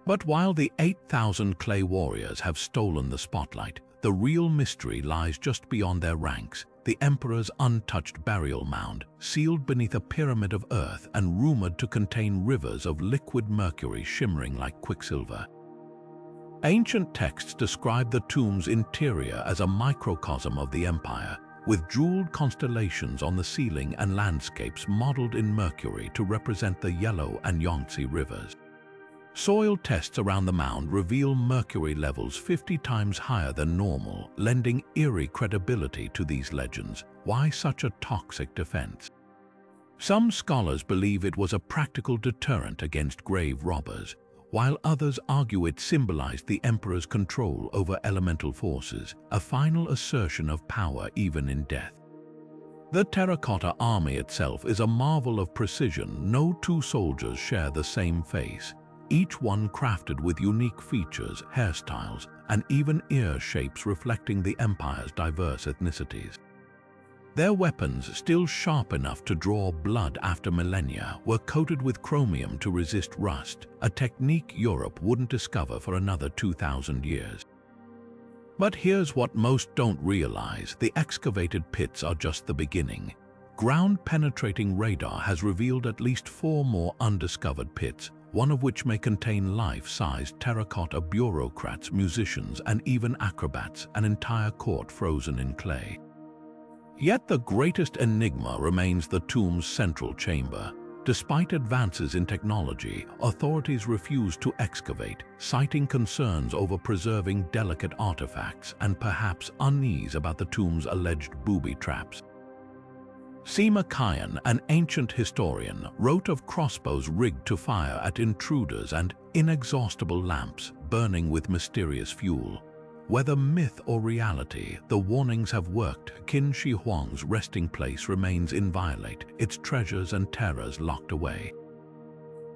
But while the 8,000 clay warriors have stolen the spotlight, the real mystery lies just beyond their ranks, the emperor's untouched burial mound, sealed beneath a pyramid of earth and rumored to contain rivers of liquid mercury shimmering like quicksilver. Ancient texts describe the tomb's interior as a microcosm of the empire, with jeweled constellations on the ceiling and landscapes modeled in mercury to represent the Yellow and Yangtze rivers. Soil tests around the mound reveal mercury levels 50 times higher than normal, lending eerie credibility to these legends. Why such a toxic defense? Some scholars believe it was a practical deterrent against grave robbers, while others argue it symbolized the emperor's control over elemental forces, a final assertion of power even in death. The Terracotta Army itself is a marvel of precision. No two soldiers share the same face, each one crafted with unique features, hairstyles, and even ear shapes reflecting the empire's diverse ethnicities. Their weapons, still sharp enough to draw blood after millennia, were coated with chromium to resist rust, a technique Europe wouldn't discover for another 2,000 years. But here's what most don't realize: the excavated pits are just the beginning. Ground-penetrating radar has revealed at least 4 more undiscovered pits, one of which may contain life-sized terracotta bureaucrats, musicians, and even acrobats, an entire court frozen in clay. Yet the greatest enigma remains the tomb's central chamber. Despite advances in technology, authorities refuse to excavate, citing concerns over preserving delicate artifacts and perhaps unease about the tomb's alleged booby traps. Sima Qian, an ancient historian, wrote of crossbows rigged to fire at intruders and inexhaustible lamps burning with mysterious fuel. Whether myth or reality, the warnings have worked. Qin Shi Huang's resting place remains inviolate, its treasures and terrors locked away.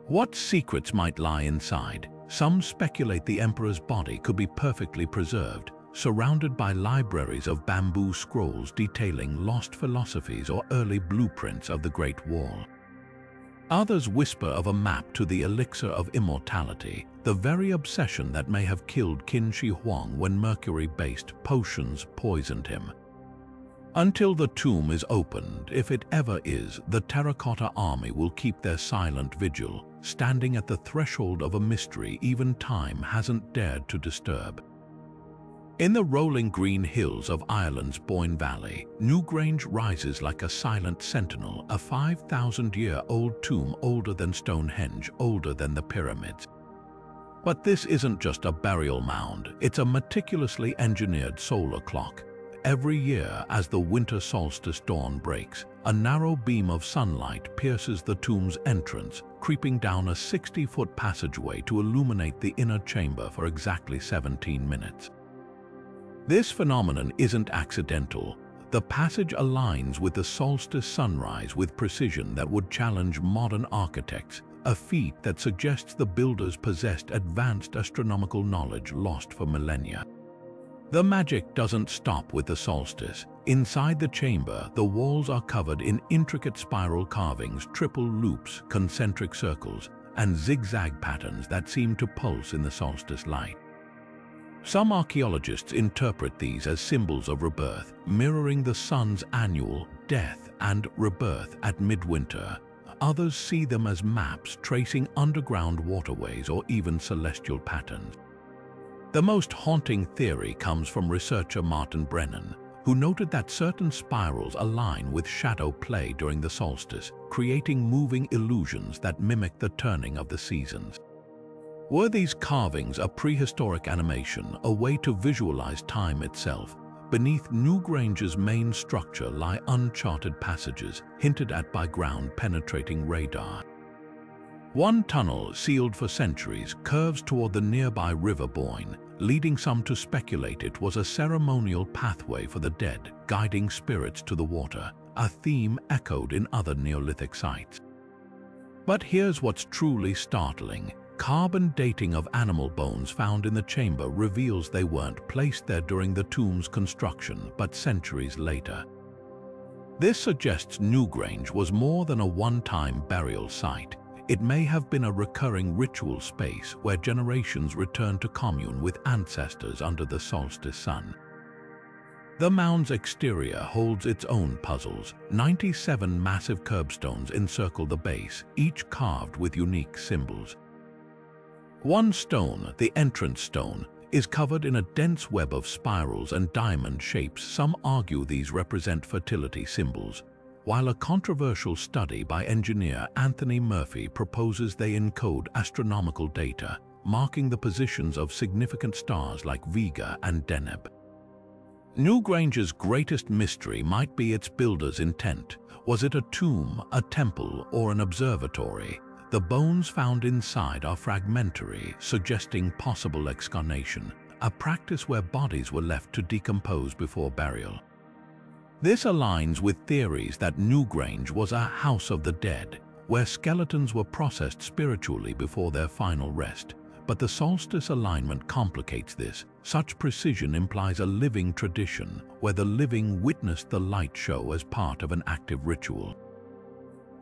What secrets might lie inside? Some speculate the emperor's body could be perfectly preserved, surrounded by libraries of bamboo scrolls detailing lost philosophies or early blueprints of the Great Wall. Others whisper of a map to the elixir of immortality, the very obsession that may have killed Qin Shi Huang when mercury-based potions poisoned him. Until the tomb is opened, if it ever is, the Terracotta Army will keep their silent vigil, standing at the threshold of a mystery even time hasn't dared to disturb. In the rolling green hills of Ireland's Boyne Valley, Newgrange rises like a silent sentinel, a 5,000-year-old tomb older than Stonehenge, older than the pyramids. But this isn't just a burial mound, it's a meticulously engineered solar clock. Every year, as the winter solstice dawn breaks, a narrow beam of sunlight pierces the tomb's entrance, creeping down a 60-foot passageway to illuminate the inner chamber for exactly 17 minutes. This phenomenon isn't accidental. The passage aligns with the solstice sunrise with precision that would challenge modern architects, a feat that suggests the builders possessed advanced astronomical knowledge lost for millennia. The magic doesn't stop with the solstice. Inside the chamber, the walls are covered in intricate spiral carvings, triple loops, concentric circles, and zigzag patterns that seem to pulse in the solstice light. Some archaeologists interpret these as symbols of rebirth, mirroring the sun's annual death and rebirth at midwinter. Others see them as maps tracing underground waterways or even celestial patterns. The most haunting theory comes from researcher Martin Brennan, who noted that certain spirals align with shadow play during the solstice, creating moving illusions that mimic the turning of the seasons. Were these carvings a prehistoric animation, a way to visualize time itself? beneath Newgrange's main structure lie uncharted passages hinted at by ground-penetrating radar. One tunnel, sealed for centuries, curves toward the nearby River Boyne, leading some to speculate it was a ceremonial pathway for the dead, guiding spirits to the water, a theme echoed in other Neolithic sites. But here's what's truly startling. Carbon dating of animal bones found in the chamber reveals they weren't placed there during the tomb's construction, but centuries later. This suggests Newgrange was more than a one-time burial site. It may have been a recurring ritual space where generations returned to commune with ancestors under the solstice sun. The mound's exterior holds its own puzzles. 97 massive curbstones encircle the base, each carved with unique symbols. One stone, the entrance stone, is covered in a dense web of spirals and diamond shapes. Some argue these represent fertility symbols, while a controversial study by engineer Anthony Murphy proposes they encode astronomical data, marking the positions of significant stars like Vega and Deneb. Newgrange's greatest mystery might be its builder's intent. Was it a tomb, a temple, or an observatory? The bones found inside are fragmentary, suggesting possible excarnation, a practice where bodies were left to decompose before burial. This aligns with theories that Newgrange was a house of the dead, where skeletons were processed spiritually before their final rest. But the solstice alignment complicates this. Such precision implies a living tradition, where the living witnessed the light show as part of an active ritual.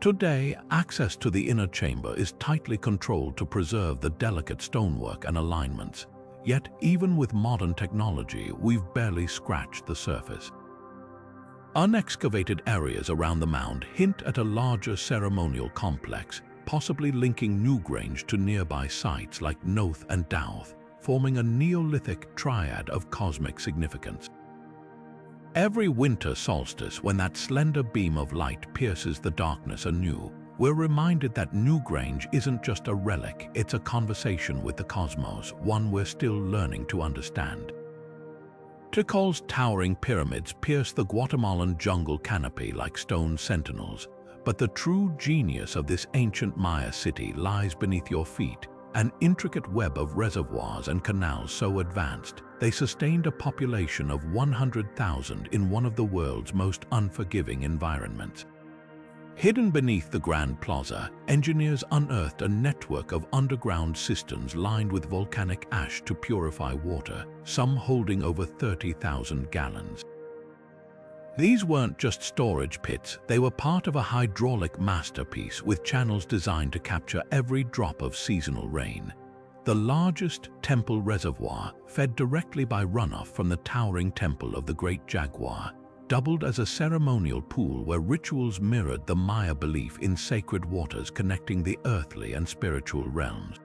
Today, access to the inner chamber is tightly controlled to preserve the delicate stonework and alignments. Yet, even with modern technology, we've barely scratched the surface. Unexcavated areas around the mound hint at a larger ceremonial complex, possibly linking Newgrange to nearby sites like Noath and Douth, forming a Neolithic triad of cosmic significance. Every winter solstice, when that slender beam of light pierces the darkness anew, we're reminded that Newgrange isn't just a relic, it's a conversation with the cosmos, one we're still learning to understand. Tikol's towering pyramids pierce the Guatemalan jungle canopy like stone sentinels, but the true genius of this ancient Maya city lies beneath your feet, an intricate web of reservoirs and canals so advanced, they sustained a population of 100,000 in one of the world's most unforgiving environments. Hidden beneath the Grand Plaza, engineers unearthed a network of underground cisterns lined with volcanic ash to purify water, some holding over 30,000 gallons. These weren't just storage pits, they were part of a hydraulic masterpiece with channels designed to capture every drop of seasonal rain. The largest temple reservoir, fed directly by runoff from the towering temple of the Great Jaguar, doubled as a ceremonial pool where rituals mirrored the Maya belief in sacred waters connecting the earthly and spiritual realms.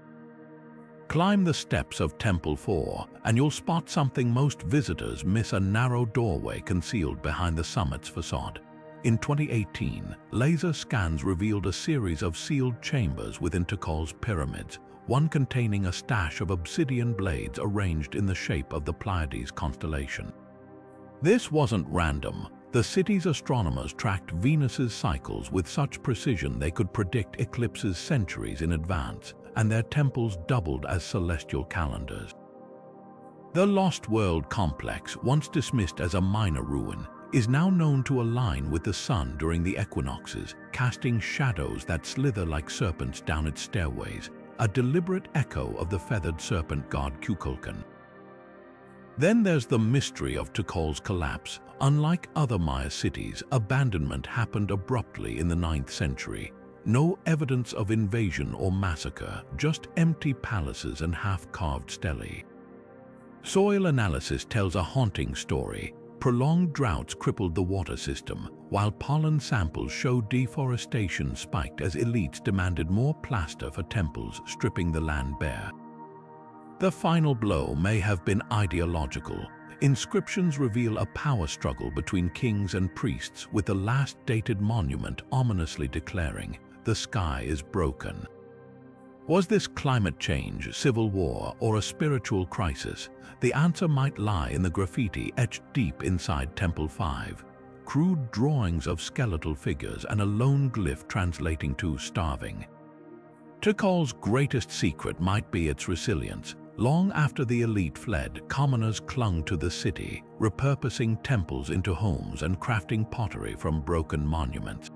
Climb the steps of Temple 4 and you'll spot something most visitors miss: a narrow doorway concealed behind the summit's facade. In 2018, laser scans revealed a series of sealed chambers within Tikol's pyramids, one containing a stash of obsidian blades arranged in the shape of the Pleiades constellation. This wasn't random. The city's astronomers tracked Venus's cycles with such precision they could predict eclipses centuries in advance, and their temples doubled as celestial calendars. The Lost World complex, once dismissed as a minor ruin, is now known to align with the sun during the equinoxes, casting shadows that slither like serpents down its stairways, a deliberate echo of the feathered serpent god Kukulkan. Then there's the mystery of Tikol's collapse. Unlike other Maya cities, abandonment happened abruptly in the 9th century. No evidence of invasion or massacre, just empty palaces and half-carved stelae. Soil analysis tells a haunting story. Prolonged droughts crippled the water system, while pollen samples showed deforestation spiked as elites demanded more plaster for temples, stripping the land bare. The final blow may have been ideological. Inscriptions reveal a power struggle between kings and priests, with the last dated monument ominously declaring, "The sky is broken." Was this climate change, civil war, or a spiritual crisis? The answer might lie in the graffiti etched deep inside Temple 5. Crude drawings of skeletal figures and a lone glyph translating to starving. Tikal's greatest secret might be its resilience. Long after the elite fled, commoners clung to the city, repurposing temples into homes and crafting pottery from broken monuments.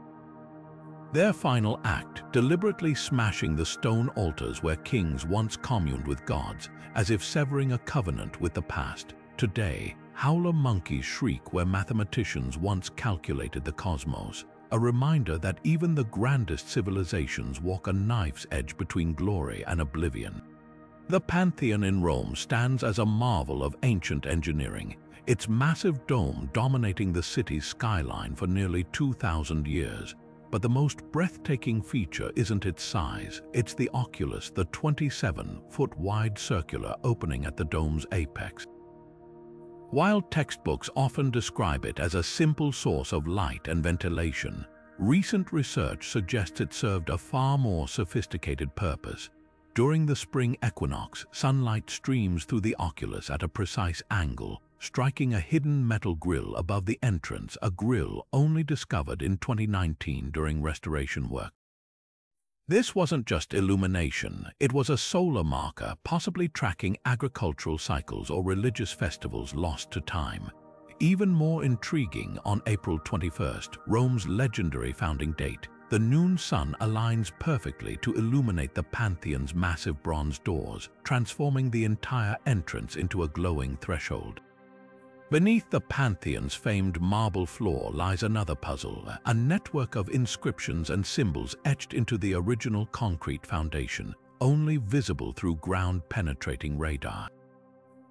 Their final act, deliberately smashing the stone altars where kings once communed with gods, as if severing a covenant with the past. Today, howler monkeys shriek where mathematicians once calculated the cosmos, a reminder that even the grandest civilizations walk a knife's edge between glory and oblivion. The Pantheon in Rome stands as a marvel of ancient engineering, its massive dome dominating the city's skyline for nearly 2,000 years. But the most breathtaking feature isn't its size, it's the oculus, the 27-foot-wide circular opening at the dome's apex. While textbooks often describe it as a simple source of light and ventilation, recent research suggests it served a far more sophisticated purpose. During the spring equinox, sunlight streams through the oculus at a precise angle, striking a hidden metal grill above the entrance, a grill only discovered in 2019 during restoration work. This wasn't just illumination, it was a solar marker, possibly tracking agricultural cycles or religious festivals lost to time. Even more intriguing, on April 21st, Rome's legendary founding date, the noon sun aligns perfectly to illuminate the Pantheon's massive bronze doors, transforming the entire entrance into a glowing threshold. Beneath the Pantheon's famed marble floor lies another puzzle, a network of inscriptions and symbols etched into the original concrete foundation, only visible through ground-penetrating radar.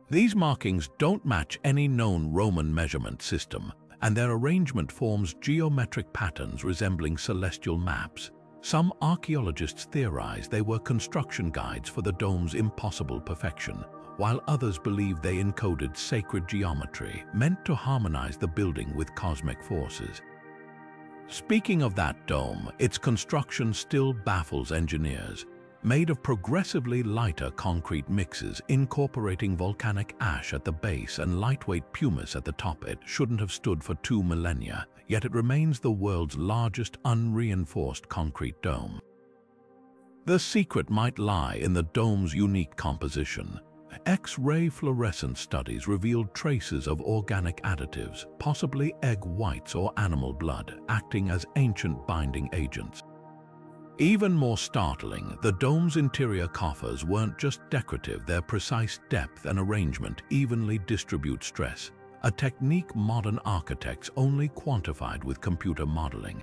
These markings don't match any known Roman measurement system, and their arrangement forms geometric patterns resembling celestial maps. Some archaeologists theorize they were construction guides for the dome's impossible perfection, while others believe they encoded sacred geometry meant to harmonize the building with cosmic forces. Speaking of that dome, its construction still baffles engineers. Made of progressively lighter concrete mixes incorporating volcanic ash at the base and lightweight pumice at the top, it shouldn't have stood for 2 millennia, yet it remains the world's largest unreinforced concrete dome. The secret might lie in the dome's unique composition. X-ray fluorescence studies revealed traces of organic additives, possibly egg whites or animal blood, acting as ancient binding agents. Even more startling, the dome's interior coffers weren't just decorative, their precise depth and arrangement evenly distribute stress, a technique modern architects only quantified with computer modeling.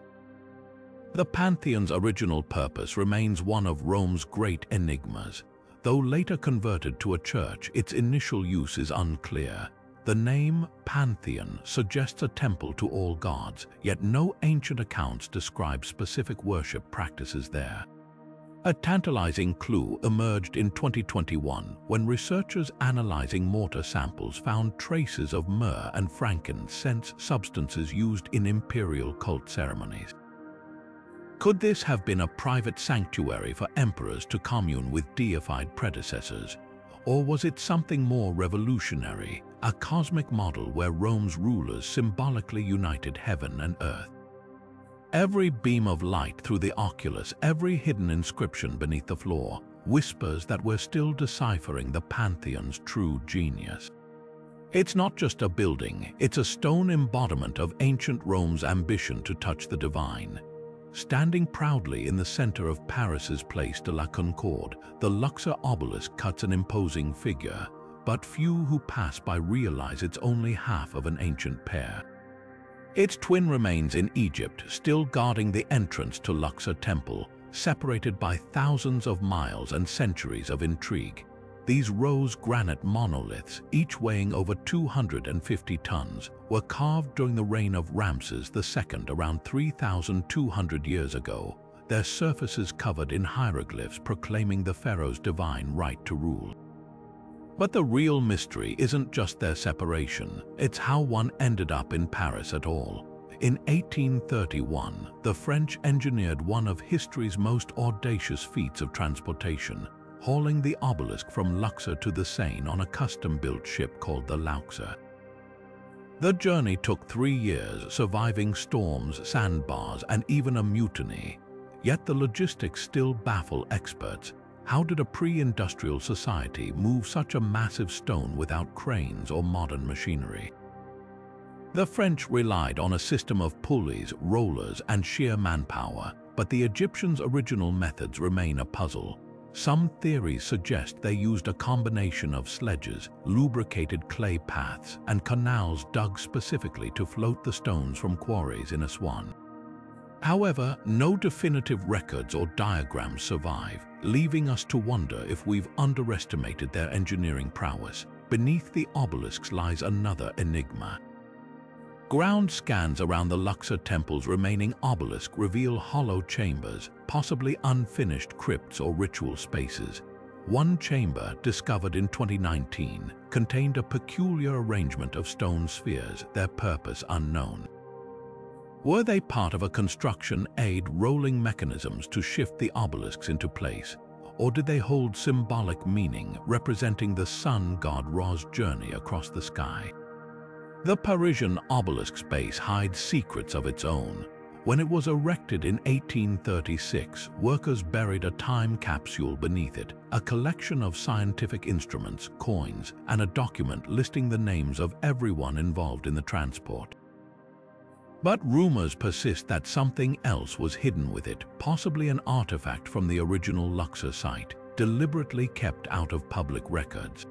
The Pantheon's original purpose remains one of Rome's great enigmas. Though later converted to a church, its initial use is unclear. The name Pantheon suggests a temple to all gods, yet no ancient accounts describe specific worship practices there. A tantalizing clue emerged in 2021 when researchers analyzing mortar samples found traces of myrrh and frankincense, substances used in imperial cult ceremonies. Could this have been a private sanctuary for emperors to commune with deified predecessors? Or was it something more revolutionary, a cosmic model where Rome's rulers symbolically united heaven and earth? Every beam of light through the oculus, every hidden inscription beneath the floor, whispers that we're still deciphering the Pantheon's true genius. It's not just a building, it's a stone embodiment of ancient Rome's ambition to touch the divine. Standing proudly in the center of Paris's Place de la Concorde, the Luxor obelisk cuts an imposing figure, but few who pass by realize it's only half of an ancient pair. Its twin remains in Egypt, still guarding the entrance to Luxor Temple, separated by thousands of miles and centuries of intrigue. These rose granite monoliths, each weighing over 250 tons, were carved during the reign of Ramses II around 3,200 years ago, their surfaces covered in hieroglyphs proclaiming the pharaoh's divine right to rule. But the real mystery isn't just their separation, it's how one ended up in Paris at all. In 1831, the French engineered one of history's most audacious feats of transportation, hauling the obelisk from Luxor to the Seine on a custom-built ship called the Luxor. The journey took 3 years, surviving storms, sandbars, and even a mutiny. Yet the logistics still baffle experts. How did a pre-industrial society move such a massive stone without cranes or modern machinery? The French relied on a system of pulleys, rollers, and sheer manpower, but the Egyptians' original methods remain a puzzle. Some theories suggest they used a combination of sledges, lubricated clay paths, and canals dug specifically to float the stones from quarries in Aswan. However, no definitive records or diagrams survive, leaving us to wonder if we've underestimated their engineering prowess. Beneath the obelisks lies another enigma. Ground scans around the Luxor temple's remaining obelisk reveal hollow chambers, possibly unfinished crypts or ritual spaces. One chamber, discovered in 2019, contained a peculiar arrangement of stone spheres, their purpose unknown. Were they part of a construction aid rolling mechanisms to shift the obelisks into place, or did they hold symbolic meaning, representing the sun god Ra's journey across the sky? The Parisian obelisk's base hides secrets of its own. When it was erected in 1836, workers buried a time capsule beneath it, a collection of scientific instruments, coins, and a document listing the names of everyone involved in the transport. But rumors persist that something else was hidden with it, possibly an artifact from the original Luxor site, deliberately kept out of public records.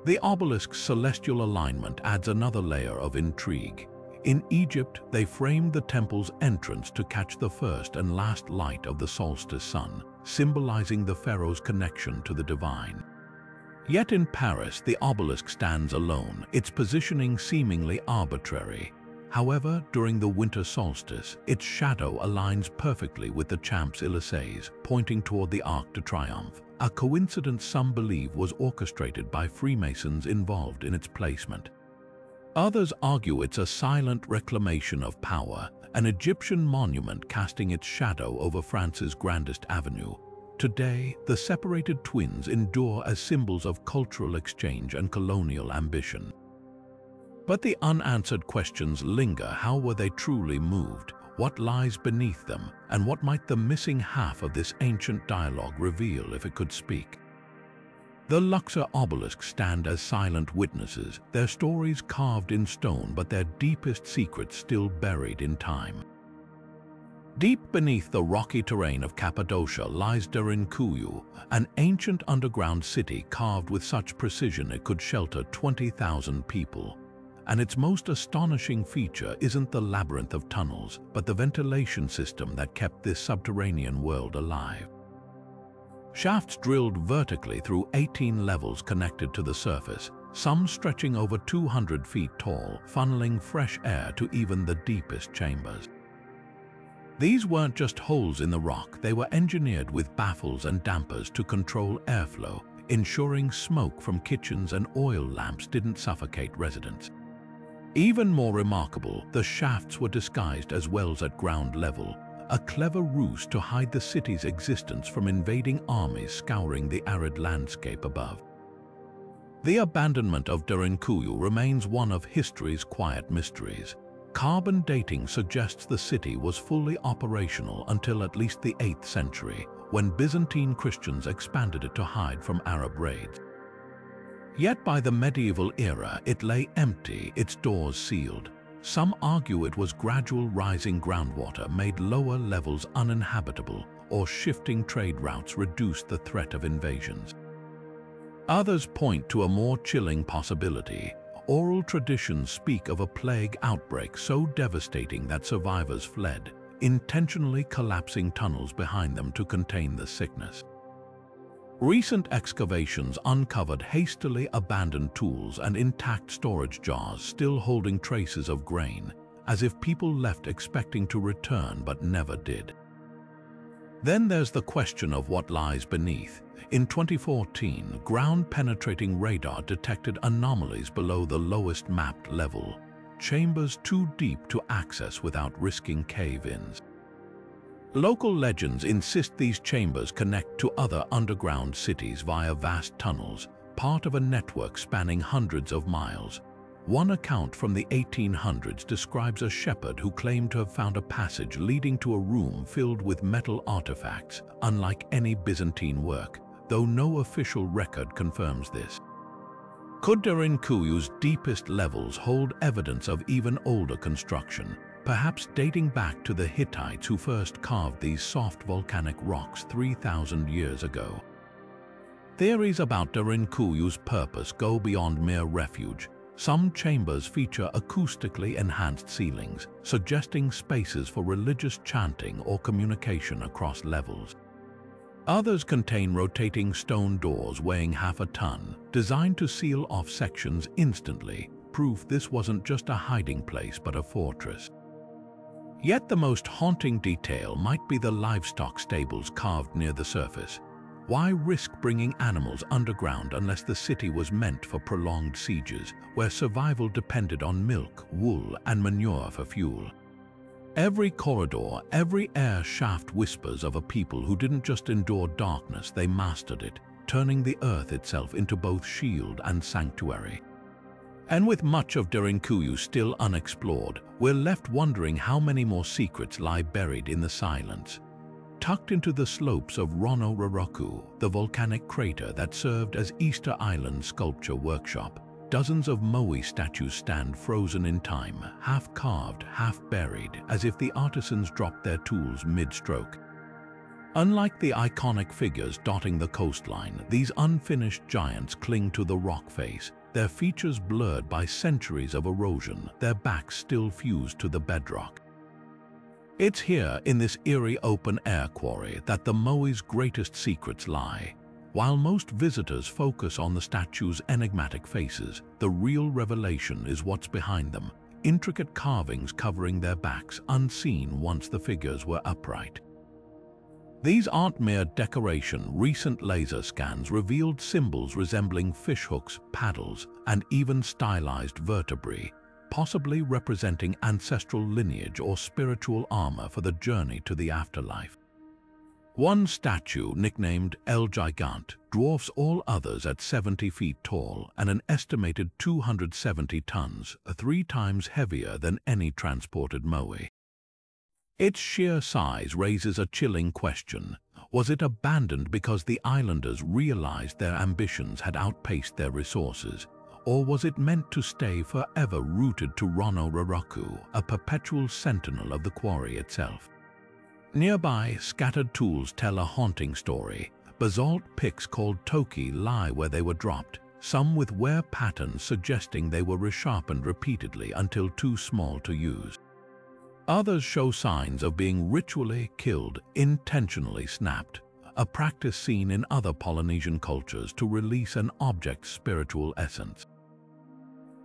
The obelisk's celestial alignment adds another layer of intrigue. In Egypt, they framed the temple's entrance to catch the first and last light of the solstice sun, symbolizing the pharaoh's connection to the divine. Yet in Paris, the obelisk stands alone, its positioning seemingly arbitrary. However, during the winter solstice, its shadow aligns perfectly with the Champs-Élysées, pointing toward the Arc de Triomphe, a coincidence some believe was orchestrated by Freemasons involved in its placement. Others argue it's a silent reclamation of power, an Egyptian monument casting its shadow over France's grandest avenue. Today, the separated twins endure as symbols of cultural exchange and colonial ambition. But the unanswered questions linger. How were they truly moved? What lies beneath them? And what might the missing half of this ancient dialogue reveal if it could speak? The Luxor obelisks stand as silent witnesses, their stories carved in stone but their deepest secrets still buried in time. Deep beneath the rocky terrain of Cappadocia lies Derinkuyu, an ancient underground city carved with such precision it could shelter 20,000 people. And its most astonishing feature isn't the labyrinth of tunnels, but the ventilation system that kept this subterranean world alive. Shafts drilled vertically through 18 levels connected to the surface, some stretching over 200 feet tall, funneling fresh air to even the deepest chambers. These weren't just holes in the rock, they were engineered with baffles and dampers to control airflow, ensuring smoke from kitchens and oil lamps didn't suffocate residents. Even more remarkable, the shafts were disguised as wells at ground level, a clever ruse to hide the city's existence from invading armies scouring the arid landscape above. The abandonment of Derinkuyu remains one of history's quiet mysteries. Carbon dating suggests the city was fully operational until at least the 8th century, when Byzantine Christians expanded it to hide from Arab raids. Yet by the medieval era, it lay empty, its doors sealed. Some argue it was gradual rising groundwater made lower levels uninhabitable, or shifting trade routes reduced the threat of invasions. Others point to a more chilling possibility. Oral traditions speak of a plague outbreak so devastating that survivors fled, intentionally collapsing tunnels behind them to contain the sickness. Recent excavations uncovered hastily abandoned tools and intact storage jars still holding traces of grain, as if people left expecting to return but never did. Then there's the question of what lies beneath. In 2014, ground-penetrating radar detected anomalies below the lowest mapped level. chambers too deep to access without risking cave-ins. Local legends insist these chambers connect to other underground cities via vast tunnels, part of a network spanning hundreds of miles. One account from the 1800s describes a shepherd who claimed to have found a passage leading to a room filled with metal artifacts, unlike any Byzantine work, though no official record confirms this. Could Durinkuyu's deepest levels hold evidence of even older construction, perhaps dating back to the Hittites who first carved these soft volcanic rocks 3,000 years ago? Theories about Durinkuyu's purpose go beyond mere refuge. Some chambers feature acoustically enhanced ceilings, suggesting spaces for religious chanting or communication across levels. Others contain rotating stone doors weighing half a ton, designed to seal off sections instantly, proof this wasn't just a hiding place but a fortress. Yet the most haunting detail might be the livestock stables carved near the surface. Why risk bringing animals underground unless the city was meant for prolonged sieges, where survival depended on milk, wool, and manure for fuel? Every corridor, every air shaft whispers of a people who didn't just endure darkness, they mastered it, turning the earth itself into both shield and sanctuary. And with much of Derinkuyu still unexplored, we're left wondering how many more secrets lie buried in the silence. Tucked into the slopes of Rongorongo, the volcanic crater that served as Easter Island's sculpture workshop, dozens of Moai statues stand frozen in time, half carved, half buried, as if the artisans dropped their tools mid-stroke. Unlike the iconic figures dotting the coastline, these unfinished giants cling to the rock face, their features blurred by centuries of erosion, their backs still fused to the bedrock. It's here, in this eerie open-air quarry, that the Moai's greatest secrets lie. While most visitors focus on the statues' enigmatic faces, the real revelation is what's behind them, intricate carvings covering their backs, unseen once the figures were upright. These aren't mere decoration. Recent laser scans revealed symbols resembling fishhooks, paddles, and even stylized vertebrae, possibly representing ancestral lineage or spiritual armor for the journey to the afterlife. One statue, nicknamed El Gigante, dwarfs all others at 70 feet tall and an estimated 270 tons, 3 times heavier than any transported Moai. Its sheer size raises a chilling question. Was it abandoned because the islanders realized their ambitions had outpaced their resources? Or was it meant to stay forever rooted to Rongorongo, a perpetual sentinel of the quarry itself? Nearby, scattered tools tell a haunting story. Basalt picks called toki lie where they were dropped, some with wear patterns suggesting they were resharpened repeatedly until too small to use. Others show signs of being ritually killed, intentionally snapped, a practice seen in other Polynesian cultures to release an object's spiritual essence.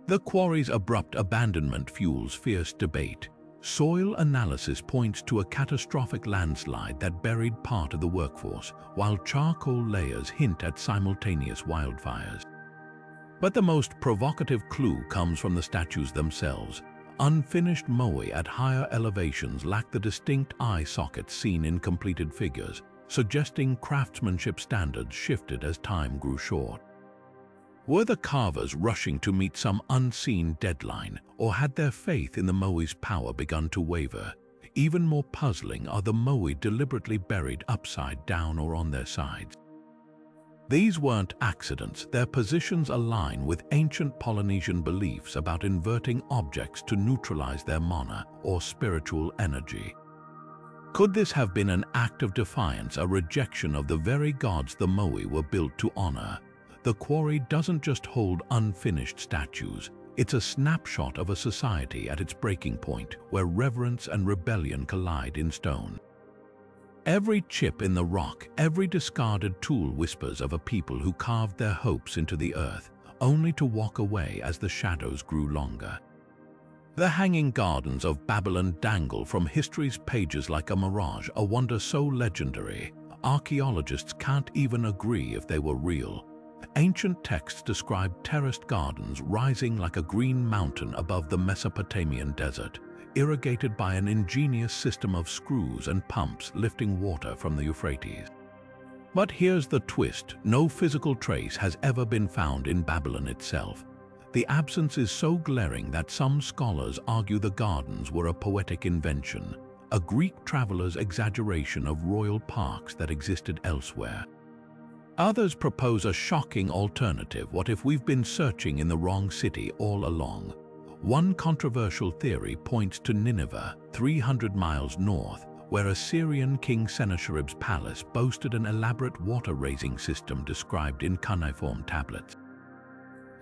The quarry's abrupt abandonment fuels fierce debate. Soil analysis points to a catastrophic landslide that buried part of the workforce, while charcoal layers hint at simultaneous wildfires. But the most provocative clue comes from the statues themselves. Unfinished Moai at higher elevations lack the distinct eye sockets seen in completed figures, suggesting craftsmanship standards shifted as time grew short. Were the carvers rushing to meet some unseen deadline, or had their faith in the Moai's power begun to waver? Even more puzzling are the Moai deliberately buried upside down or on their sides. These weren't accidents. Their positions align with ancient Polynesian beliefs about inverting objects to neutralize their mana or spiritual energy. Could this have been an act of defiance, a rejection of the very gods the Moai were built to honor? The quarry doesn't just hold unfinished statues. It's a snapshot of a society at its breaking point, where reverence and rebellion collide in stone. Every chip in the rock, every discarded tool whispers of a people who carved their hopes into the earth, only to walk away as the shadows grew longer. The hanging gardens of Babylon dangle from history's pages like a mirage, a wonder so legendary, archaeologists can't even agree if they were real. Ancient texts describe terraced gardens rising like a green mountain above the Mesopotamian desert, irrigated by an ingenious system of screws and pumps lifting water from the Euphrates. But here's the twist: no physical trace has ever been found in Babylon itself. The absence is so glaring that some scholars argue the gardens were a poetic invention, a Greek traveler's exaggeration of royal parks that existed elsewhere. Others propose a shocking alternative. What if we've been searching in the wrong city all along? One controversial theory points to Nineveh, 300 miles north, where Assyrian King Sennacherib's palace boasted an elaborate water-raising system described in cuneiform tablets.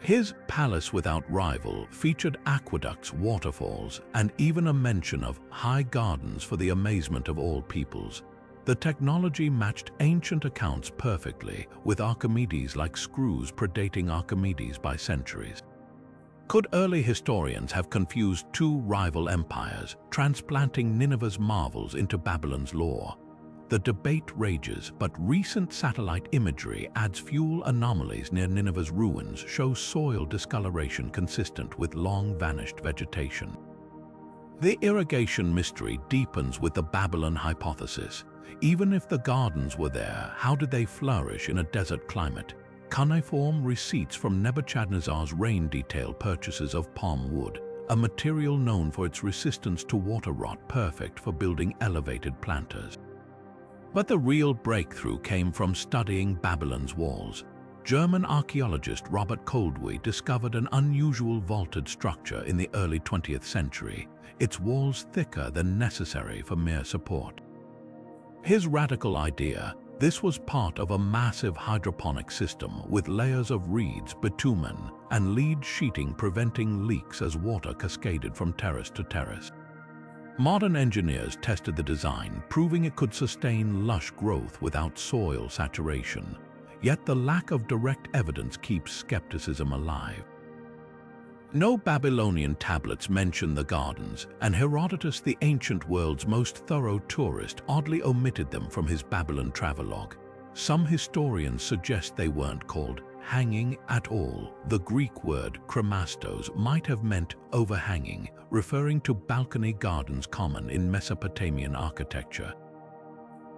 His palace without rival featured aqueducts, waterfalls, and even a mention of high gardens for the amazement of all peoples. The technology matched ancient accounts perfectly, with Archimedes-like screws predating Archimedes by centuries. Could early historians have confused two rival empires, transplanting Nineveh's marvels into Babylon's lore? The debate rages, but recent satellite imagery adds fuel. Anomalies near Nineveh's ruins show soil discoloration consistent with long-vanished vegetation. The irrigation mystery deepens with the Babylon hypothesis. Even if the gardens were there, how did they flourish in a desert climate? Cuneiform receipts from Nebuchadnezzar's rain detail purchases of palm wood, a material known for its resistance to water rot, perfect for building elevated planters. But the real breakthrough came from studying Babylon's walls. German archaeologist Robert Koldewey discovered an unusual vaulted structure in the early 20th century, its walls thicker than necessary for mere support. His radical idea: this was part of a massive hydroponic system with layers of reeds, bitumen, and lead sheeting preventing leaks as water cascaded from terrace to terrace. Modern engineers tested the design, proving it could sustain lush growth without soil saturation. Yet the lack of direct evidence keeps skepticism alive. No Babylonian tablets mention the gardens, and Herodotus, the ancient world's most thorough tourist, oddly omitted them from his Babylon travelogue. Some historians suggest they weren't called hanging at all. The Greek word kremastos might have meant overhanging, referring to balcony gardens common in Mesopotamian architecture.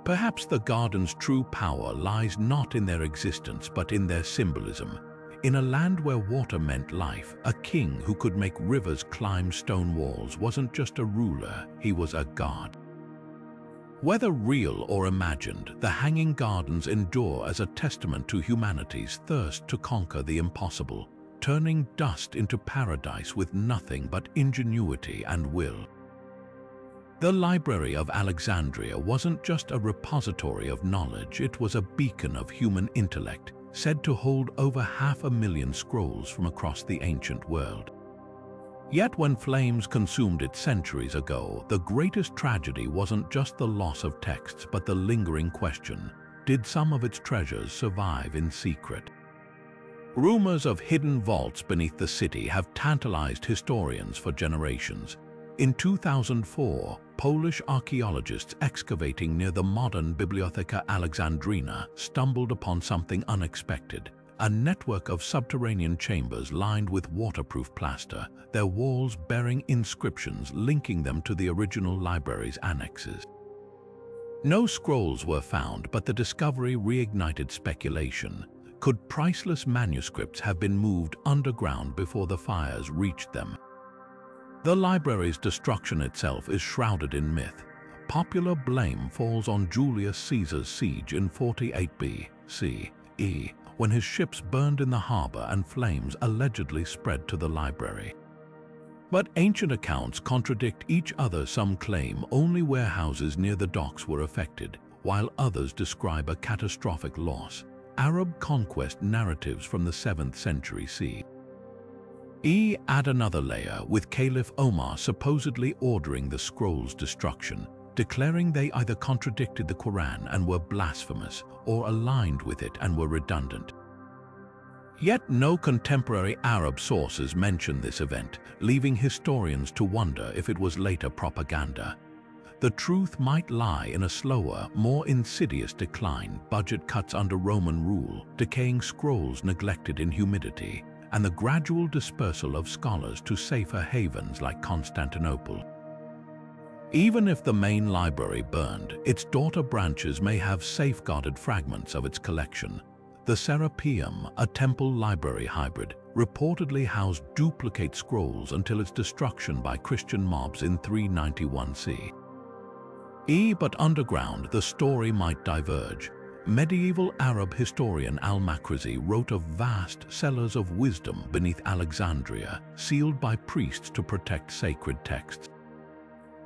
Perhaps the gardens' true power lies not in their existence but in their symbolism. In a land where water meant life, a king who could make rivers climb stone walls wasn't just a ruler, he was a god. Whether real or imagined, the Hanging Gardens endure as a testament to humanity's thirst to conquer the impossible, turning dust into paradise with nothing but ingenuity and will. The Library of Alexandria wasn't just a repository of knowledge, it was a beacon of human intellect, said to hold over 500,000 scrolls from across the ancient world. Yet when flames consumed it centuries ago, the greatest tragedy wasn't just the loss of texts but the lingering question: did some of its treasures survive in secret? Rumors of hidden vaults beneath the city have tantalized historians for generations. In 2004, Polish archaeologists excavating near the modern Bibliotheca Alexandrina stumbled upon something unexpected: a network of subterranean chambers lined with waterproof plaster, their walls bearing inscriptions linking them to the original library's annexes. No scrolls were found, but the discovery reignited speculation. Could priceless manuscripts have been moved underground before the fires reached them? The library's destruction itself is shrouded in myth. Popular blame falls on Julius Caesar's siege in 48 BCE, when his ships burned in the harbor and flames allegedly spread to the library. But ancient accounts contradict each other. Some claim only warehouses near the docks were affected, while others describe a catastrophic loss. Arab conquest narratives from the 7th century CE add another layer, with Caliph Omar supposedly ordering the scrolls' destruction, declaring they either contradicted the Quran and were blasphemous, or aligned with it and were redundant. Yet no contemporary Arab sources mention this event, leaving historians to wonder if it was later propaganda. the truth might lie in a slower, more insidious decline, budget cuts under Roman rule, decaying scrolls neglected in humidity, and the gradual dispersal of scholars to safer havens like Constantinople. Even if the main library burned, its daughter branches may have safeguarded fragments of its collection. The Serapeum, a temple library hybrid, reportedly housed duplicate scrolls until its destruction by Christian mobs in 391 CE. But underground, the story might diverge. Medieval Arab historian al-Makrizi wrote of vast cellars of wisdom beneath Alexandria, sealed by priests to protect sacred texts.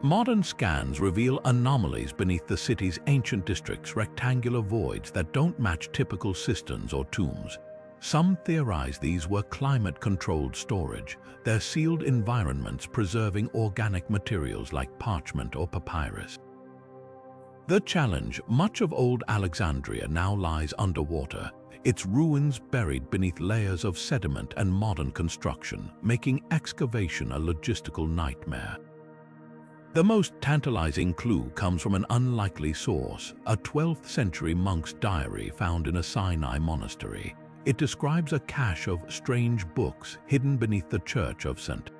Modern scans reveal anomalies beneath the city's ancient districts, rectangular voids that don't match typical cisterns or tombs. Some theorize these were climate-controlled storage, their sealed environments preserving organic materials like parchment or papyrus. The challenge: much of old Alexandria now lies underwater, its ruins buried beneath layers of sediment and modern construction, making excavation a logistical nightmare. The most tantalizing clue comes from an unlikely source, a 12th century monk's diary found in a Sinai monastery. It describes a cache of strange books hidden beneath the Church of St.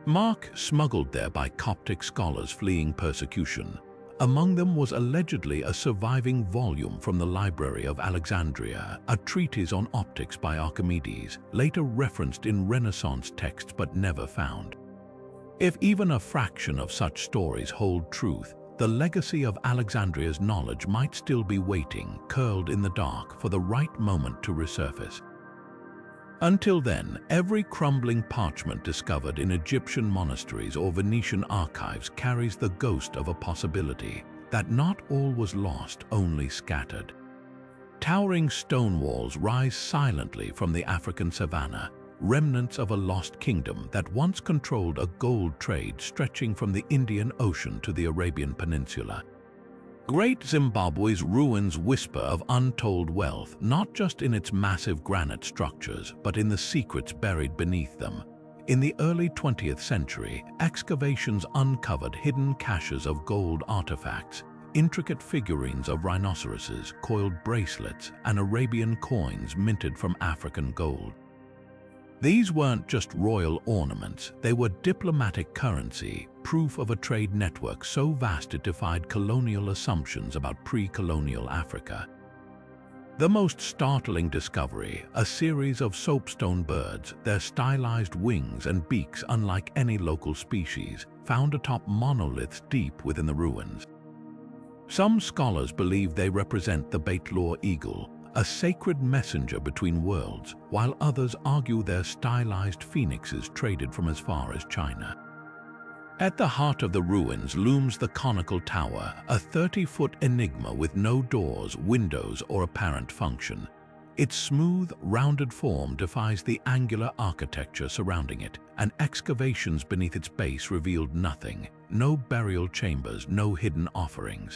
Mark, smuggled there by Coptic scholars fleeing persecution. Among them was allegedly a surviving volume from the Library of Alexandria, a treatise on optics by Archimedes, later referenced in Renaissance texts but never found. If even a fraction of such stories hold truth, the legacy of Alexandria's knowledge might still be waiting, curled in the dark, for the right moment to resurface. Until then, every crumbling parchment discovered in Egyptian monasteries or Venetian archives carries the ghost of a possibility that not all was lost, only scattered. Towering stone walls rise silently from the African savanna, remnants of a lost kingdom that once controlled a gold trade stretching from the Indian Ocean to the Arabian Peninsula. Great Zimbabwe's ruins whisper of untold wealth, not just in its massive granite structures, but in the secrets buried beneath them. In the early 20th century, excavations uncovered hidden caches of gold artifacts, intricate figurines of rhinoceroses, coiled bracelets, and Arabian coins minted from African gold. These weren't just royal ornaments, they were diplomatic currency, proof of a trade network so vast it defied colonial assumptions about pre-colonial Africa. The most startling discovery, a series of soapstone birds, their stylized wings and beaks unlike any local species, found atop monoliths deep within the ruins. Some scholars believe they represent the Beit-Lor eagle, a sacred messenger between worlds, while others argue they're stylized phoenixes traded from as far as China. At the heart of the ruins looms the conical tower, a 30-foot enigma with no doors, windows, or apparent function. Its smooth, rounded form defies the angular architecture surrounding it, and excavations beneath its base revealed nothing: no burial chambers, no hidden offerings.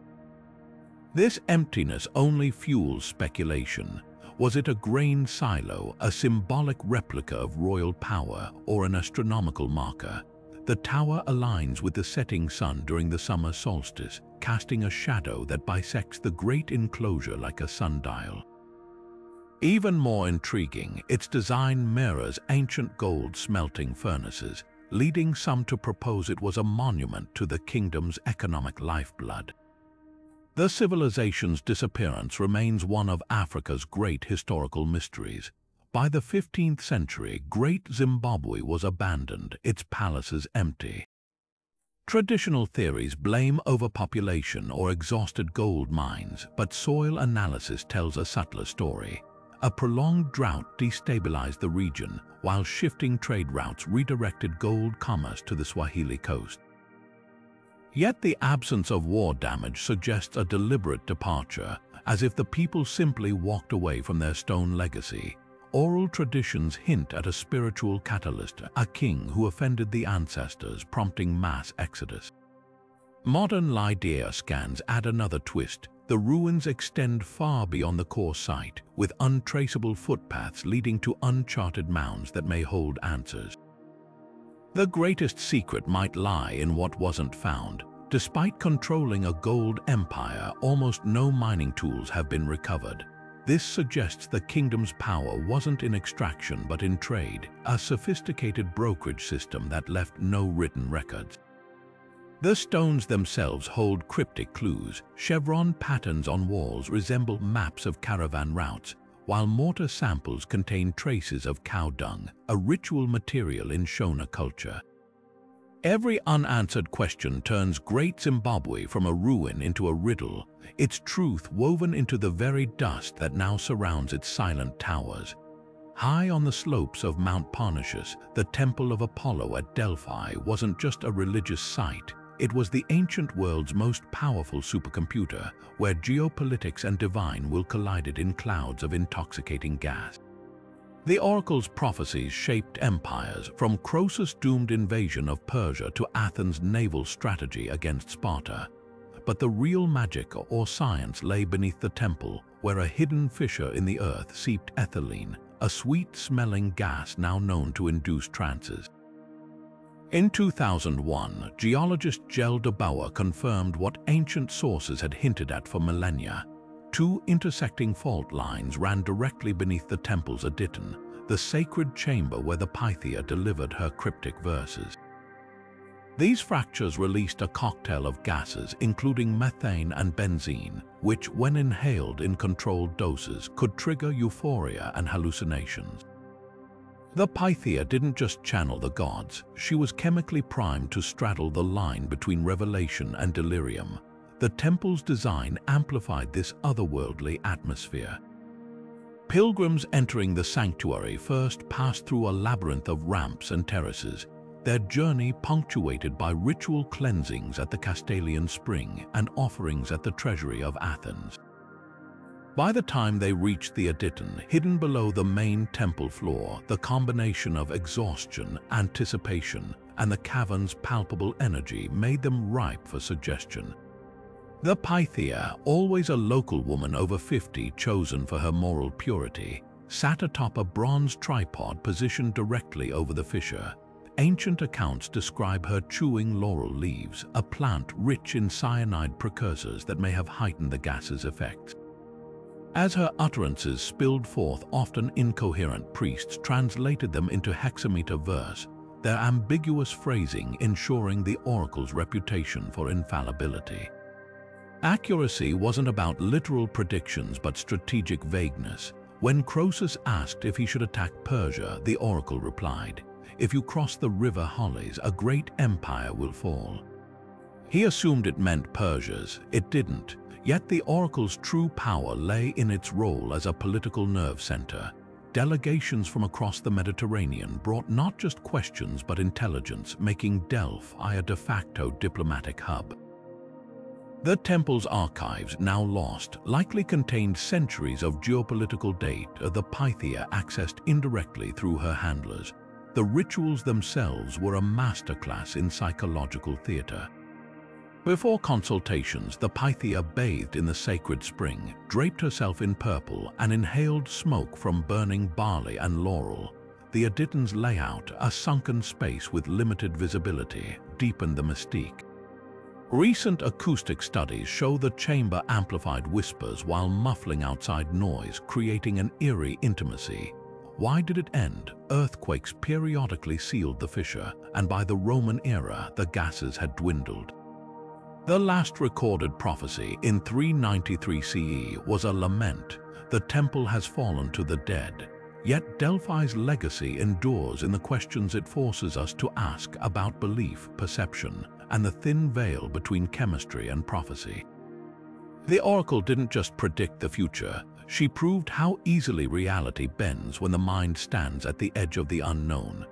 This emptiness only fuels speculation. Was it a grain silo, a symbolic replica of royal power, or an astronomical marker? The tower aligns with the setting sun during the summer solstice, casting a shadow that bisects the great enclosure like a sundial. Even more intriguing, its design mirrors ancient gold smelting furnaces, leading some to propose it was a monument to the kingdom's economic lifeblood. The civilization's disappearance remains one of Africa's great historical mysteries. By the 15th century, Great Zimbabwe was abandoned, its palaces empty. Traditional theories blame overpopulation or exhausted gold mines, but soil analysis tells a subtler story. A prolonged drought destabilized the region, while shifting trade routes redirected gold commerce to the Swahili coast. Yet the absence of war damage suggests a deliberate departure, as if the people simply walked away from their stone legacy. Oral traditions hint at a spiritual catalyst, a king who offended the ancestors, prompting mass exodus. Modern lidar scans add another twist. The ruins extend far beyond the core site, with untraceable footpaths leading to uncharted mounds that may hold answers. The greatest secret might lie in what wasn't found. Despite controlling a gold empire, almost no mining tools have been recovered. This suggests the kingdom's power wasn't in extraction but in trade, a sophisticated brokerage system that left no written records. The stones themselves hold cryptic clues. Chevron patterns on walls resemble maps of caravan routes, while mortar samples contain traces of cow dung, a ritual material in Shona culture. Every unanswered question turns Great Zimbabwe from a ruin into a riddle, its truth woven into the very dust that now surrounds its silent towers. High on the slopes of Mount Parnassus, the Temple of Apollo at Delphi wasn't just a religious site, it was the ancient world's most powerful supercomputer, where geopolitics and divine will collided in clouds of intoxicating gas. The oracle's prophecies shaped empires, from Croesus' doomed invasion of Persia to Athens' naval strategy against Sparta. But the real magic or science lay beneath the temple, where a hidden fissure in the earth seeped ethylene, a sweet-smelling gas now known to induce trances. In 2001, geologist Gel de Bouwer confirmed what ancient sources had hinted at for millennia. Two intersecting fault lines ran directly beneath the temple's adyton, the sacred chamber where the Pythia delivered her cryptic verses. These fractures released a cocktail of gases, including methane and benzene, which, when inhaled in controlled doses, could trigger euphoria and hallucinations. The Pythia didn't just channel the gods, she was chemically primed to straddle the line between revelation and delirium. The temple's design amplified this otherworldly atmosphere. Pilgrims entering the sanctuary first passed through a labyrinth of ramps and terraces, their journey punctuated by ritual cleansings at the Castalian Spring and offerings at the treasury of Athens. By the time they reached the adyton, hidden below the main temple floor, the combination of exhaustion, anticipation, and the cavern's palpable energy made them ripe for suggestion. The Pythia, always a local woman over 50 chosen for her moral purity, sat atop a bronze tripod positioned directly over the fissure. Ancient accounts describe her chewing laurel leaves, a plant rich in cyanide precursors that may have heightened the gas's effects. As her utterances spilled forth, often incoherent, priests translated them into hexameter verse, their ambiguous phrasing ensuring the oracle's reputation for infallibility. Accuracy wasn't about literal predictions but strategic vagueness. When Croesus asked if he should attack Persia, the oracle replied, "If you cross the river Hollies, a great empire will fall." He assumed it meant Persia's. It didn't. Yet the oracle's true power lay in its role as a political nerve center. Delegations from across the Mediterranean brought not just questions but intelligence, making Delphi a de facto diplomatic hub. The temple's archives, now lost, likely contained centuries of geopolitical data the Pythia accessed indirectly through her handlers. The rituals themselves were a masterclass in psychological theater. Before consultations, the Pythia bathed in the sacred spring, draped herself in purple, and inhaled smoke from burning barley and laurel. The adyton's layout, a sunken space with limited visibility, deepened the mystique. Recent acoustic studies show the chamber amplified whispers while muffling outside noise, creating an eerie intimacy. Why did it end? Earthquakes periodically sealed the fissure, and by the Roman era, the gases had dwindled. The last recorded prophecy, in 393 CE, was a lament. The temple has fallen to the dead. Yet Delphi's legacy endures in the questions it forces us to ask about belief, perception, and the thin veil between chemistry and prophecy. The oracle didn't just predict the future, she proved how easily reality bends when the mind stands at the edge of the unknown.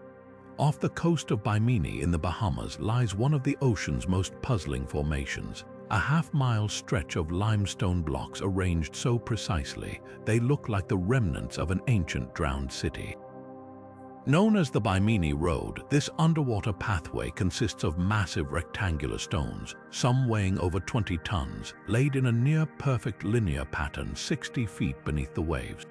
Off the coast of Bimini in the Bahamas lies one of the ocean's most puzzling formations, a half-mile stretch of limestone blocks arranged so precisely they look like the remnants of an ancient drowned city. Known as the Bimini Road, this underwater pathway consists of massive rectangular stones, some weighing over 20 tons, laid in a near-perfect linear pattern 60 feet beneath the waves.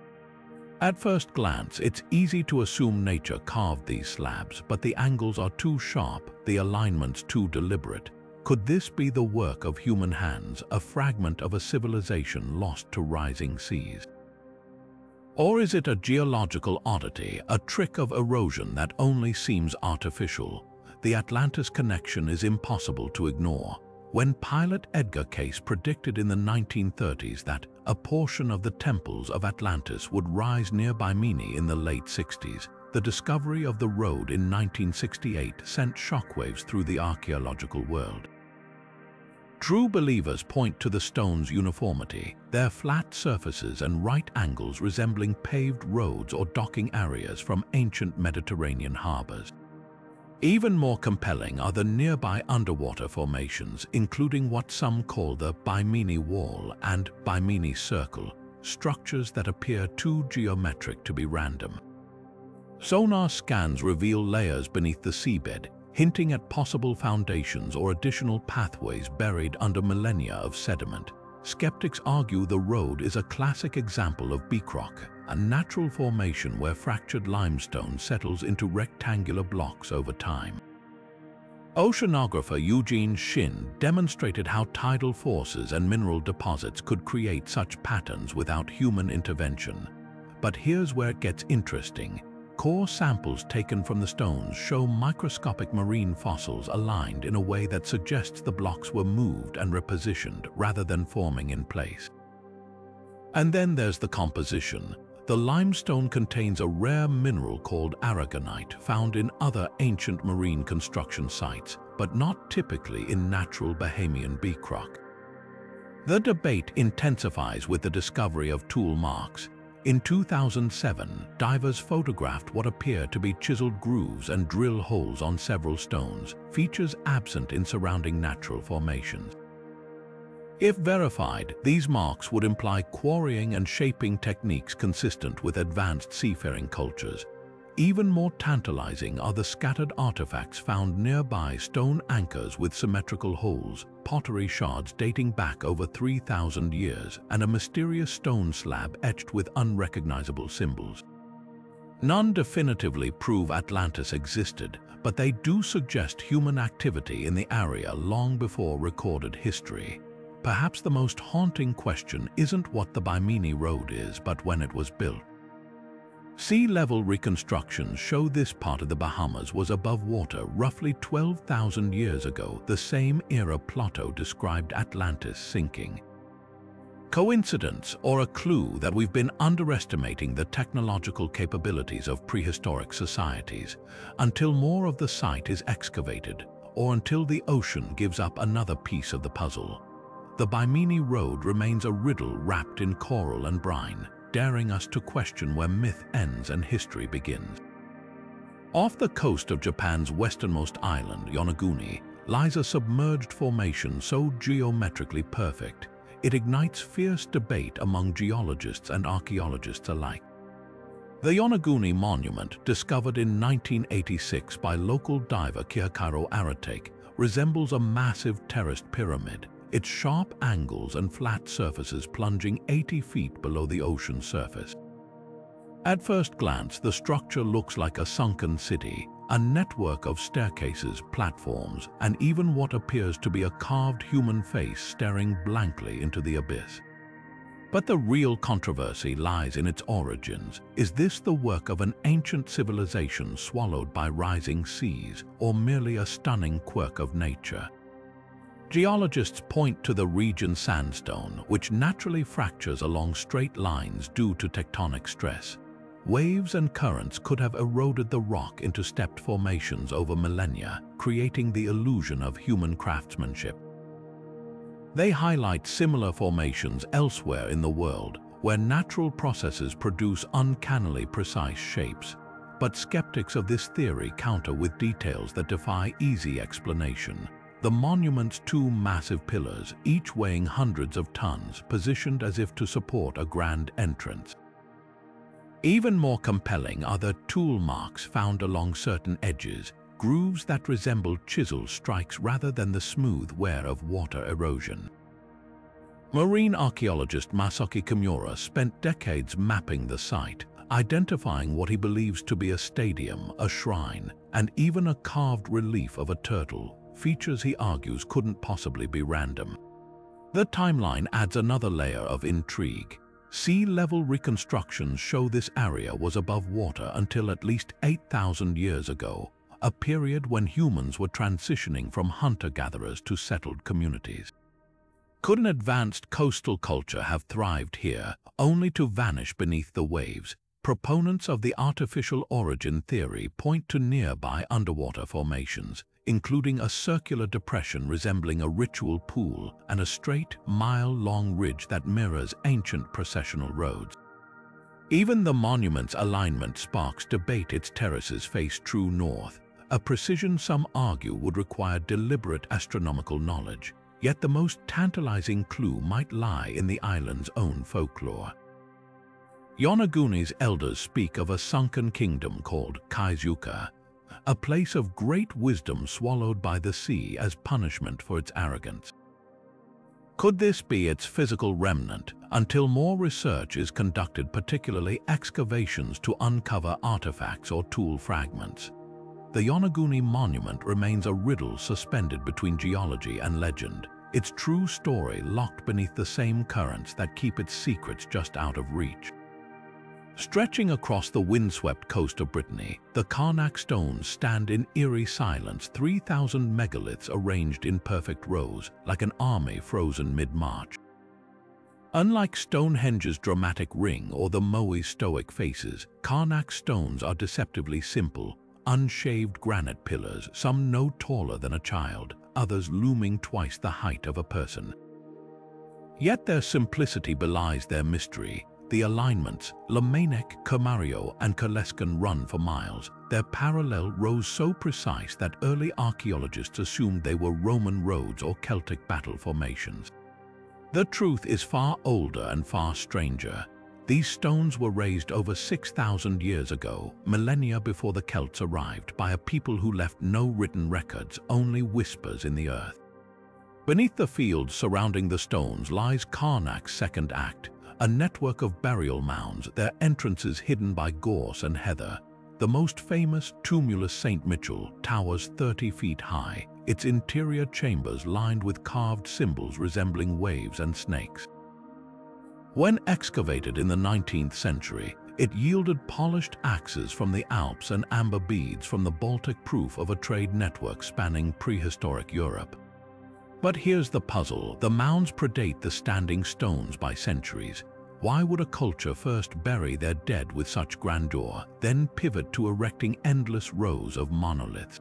At first glance, it's easy to assume nature carved these slabs, but the angles are too sharp, the alignments too deliberate. Could this be the work of human hands, a fragment of a civilization lost to rising seas? Or is it a geological oddity, a trick of erosion that only seems artificial? The Atlantis connection is impossible to ignore. When pilot Edgar Cayce predicted in the 1930s that a portion of the temples of Atlantis would rise near Bimini in the late 60s, the discovery of the road in 1968 sent shockwaves through the archaeological world. True believers point to the stone's uniformity, their flat surfaces and right angles resembling paved roads or docking areas from ancient Mediterranean harbors. Even more compelling are the nearby underwater formations, including what some call the Bimini Wall and Bimini Circle, structures that appear too geometric to be random. Sonar scans reveal layers beneath the seabed, hinting at possible foundations or additional pathways buried under millennia of sediment. Skeptics argue the road is a classic example of beak rock, a natural formation where fractured limestone settles into rectangular blocks over time. Oceanographer Eugene Shin demonstrated how tidal forces and mineral deposits could create such patterns without human intervention. But here's where it gets interesting. Core samples taken from the stones show microscopic marine fossils aligned in a way that suggests the blocks were moved and repositioned rather than forming in place. And then there's the composition. The limestone contains a rare mineral called aragonite found in other ancient marine construction sites, but not typically in natural Bahamian beak rock. The debate intensifies with the discovery of tool marks. In 2007, divers photographed what appear to be chiseled grooves and drill holes on several stones, features absent in surrounding natural formations. If verified, these marks would imply quarrying and shaping techniques consistent with advanced seafaring cultures. Even more tantalizing are the scattered artifacts found nearby: stone anchors with symmetrical holes, pottery shards dating back over 3,000 years, and a mysterious stone slab etched with unrecognizable symbols. None definitively prove Atlantis existed, but they do suggest human activity in the area long before recorded history. Perhaps the most haunting question isn't what the Bimini Road is, but when it was built. Sea level reconstructions show this part of the Bahamas was above water roughly 12,000 years ago, the same era Plato described Atlantis sinking. Coincidence or a clue that we've been underestimating the technological capabilities of prehistoric societies until more of the site is excavated, or until the ocean gives up another piece of the puzzle? The Bimini Road remains a riddle wrapped in coral and brine, daring us to question where myth ends and history begins. Off the coast of Japan's westernmost island, Yonaguni, lies a submerged formation so geometrically perfect, it ignites fierce debate among geologists and archaeologists alike. The Yonaguni Monument, discovered in 1986 by local diver Kihikaro Aratake, resembles a massive terraced pyramid, its sharp angles and flat surfaces plunging 80 feet below the ocean surface. At first glance, the structure looks like a sunken city, a network of staircases, platforms, and even what appears to be a carved human face staring blankly into the abyss. But the real controversy lies in its origins. Is this the work of an ancient civilization swallowed by rising seas, or merely a stunning quirk of nature? Geologists point to the region sandstone, which naturally fractures along straight lines due to tectonic stress. Waves and currents could have eroded the rock into stepped formations over millennia, creating the illusion of human craftsmanship. They highlight similar formations elsewhere in the world, where natural processes produce uncannily precise shapes. But skeptics of this theory counter with details that defy easy explanation. The monument's two massive pillars, each weighing hundreds of tons, positioned as if to support a grand entrance. Even more compelling are the tool marks found along certain edges, grooves that resemble chisel strikes rather than the smooth wear of water erosion. Marine archaeologist Masaki Kimura spent decades mapping the site, identifying what he believes to be a stadium, a shrine, and even a carved relief of a turtle, features he argues couldn't possibly be random. The timeline adds another layer of intrigue. Sea level reconstructions show this area was above water until at least 8,000 years ago, a period when humans were transitioning from hunter-gatherers to settled communities. Could an advanced coastal culture have thrived here, only to vanish beneath the waves? Proponents of the artificial origin theory point to nearby underwater formations, including a circular depression resembling a ritual pool and a straight, mile-long ridge that mirrors ancient processional roads. Even the monument's alignment sparks debate. Its terraces face true north, a precision some argue would require deliberate astronomical knowledge. Yet the most tantalizing clue might lie in the island's own folklore. Yonaguni's elders speak of a sunken kingdom called Kaizuka, a place of great wisdom swallowed by the sea as punishment for its arrogance. Could this be its physical remnant? Until more research is conducted, particularly excavations to uncover artifacts or tool fragments, the Yonaguni monument remains a riddle suspended between geology and legend, its true story locked beneath the same currents that keep its secrets just out of reach. Stretching across the windswept coast of Brittany, the Karnak stones stand in eerie silence, 3,000 megaliths arranged in perfect rows, like an army frozen mid-march. Unlike Stonehenge's dramatic ring or the Moai's stoic faces, Karnak stones are deceptively simple, unshaved granite pillars, some no taller than a child, others looming twice the height of a person. Yet their simplicity belies their mystery. The alignments, Lamanic, Kamario, and Kaleskan run for miles, their parallel rows so precise that early archaeologists assumed they were Roman roads or Celtic battle formations. The truth is far older and far stranger. These stones were raised over 6,000 years ago, millennia before the Celts arrived, by a people who left no written records, only whispers in the earth. Beneath the fields surrounding the stones lies Karnak's second act, a network of burial mounds, their entrances hidden by gorse and heather. The most famous tumulus St. Mitchell towers 30 feet high, its interior chambers lined with carved symbols resembling waves and snakes. When excavated in the 19th century, it yielded polished axes from the Alps and amber beads from the Baltic, proof of a trade network spanning prehistoric Europe. But here's the puzzle: the mounds predate the standing stones by centuries. Why would a culture first bury their dead with such grandeur, then pivot to erecting endless rows of monoliths?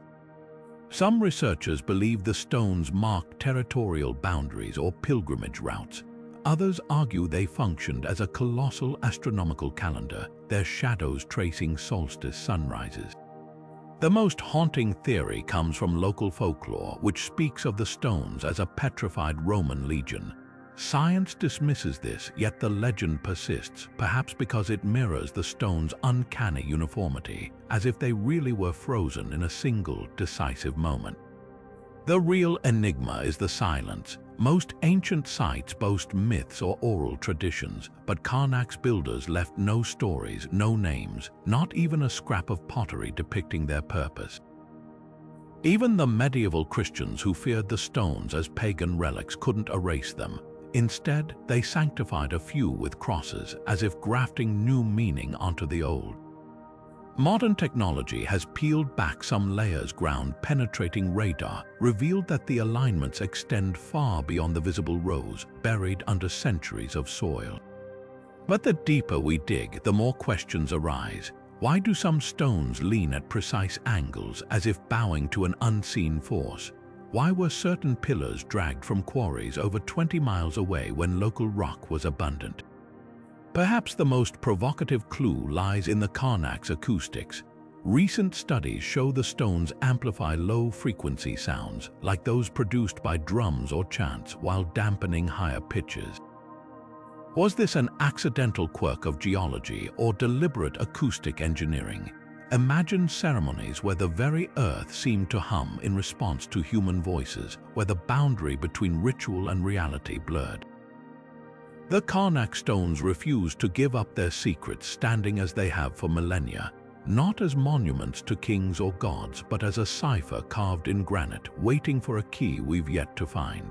Some researchers believe the stones marked territorial boundaries or pilgrimage routes. Others argue they functioned as a colossal astronomical calendar, their shadows tracing solstice sunrises. The most haunting theory comes from local folklore, which speaks of the stones as a petrified Roman legion. Science dismisses this, yet the legend persists, perhaps because it mirrors the stones' uncanny uniformity, as if they really were frozen in a single, decisive moment. The real enigma is the silence. Most ancient sites boast myths or oral traditions, but Karnak's builders left no stories, no names, not even a scrap of pottery depicting their purpose. Even the medieval Christians who feared the stones as pagan relics couldn't erase them. Instead, they sanctified a few with crosses, as if grafting new meaning onto the old. Modern technology has peeled back some layers. Ground-penetrating radar revealed that the alignments extend far beyond the visible rows, buried under centuries of soil. But the deeper we dig, the more questions arise. Why do some stones lean at precise angles, as if bowing to an unseen force? Why were certain pillars dragged from quarries over 20 miles away when local rock was abundant? Perhaps the most provocative clue lies in the Karnak's acoustics. Recent studies show the stones amplify low-frequency sounds, like those produced by drums or chants, while dampening higher pitches. Was this an accidental quirk of geology or deliberate acoustic engineering? Imagine ceremonies where the very earth seemed to hum in response to human voices, where the boundary between ritual and reality blurred. The Karnak stones refuse to give up their secrets, standing as they have for millennia. not as monuments to kings or gods, but as a cipher carved in granite, waiting for a key we've yet to find.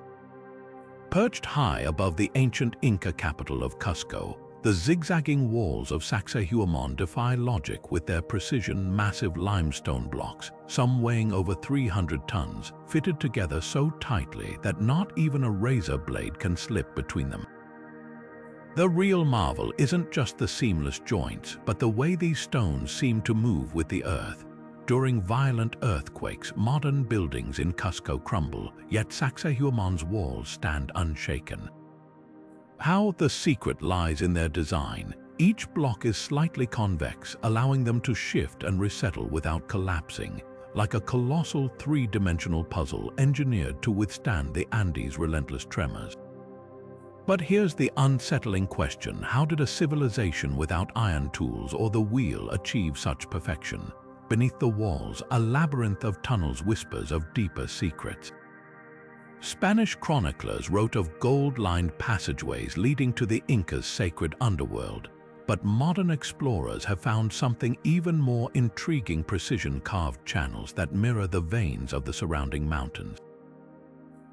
Perched high above the ancient Inca capital of Cusco, the zigzagging walls of Sacsayhuaman defy logic with their precision massive limestone blocks, some weighing over 300 tons, fitted together so tightly that not even a razor blade can slip between them. The real marvel isn't just the seamless joints, but the way these stones seem to move with the earth. During violent earthquakes, modern buildings in Cusco crumble, yet Sacsayhuaman's walls stand unshaken. How the secret lies in their design. Each block is slightly convex, allowing them to shift and resettle without collapsing, like a colossal three-dimensional puzzle engineered to withstand the Andes' relentless tremors. But here's the unsettling question: how did a civilization without iron tools or the wheel achieve such perfection? Beneath the walls, a labyrinth of tunnels whispers of deeper secrets. Spanish chroniclers wrote of gold-lined passageways leading to the Incas' sacred underworld, but modern explorers have found something even more intriguing: precision-carved channels that mirror the veins of the surrounding mountains.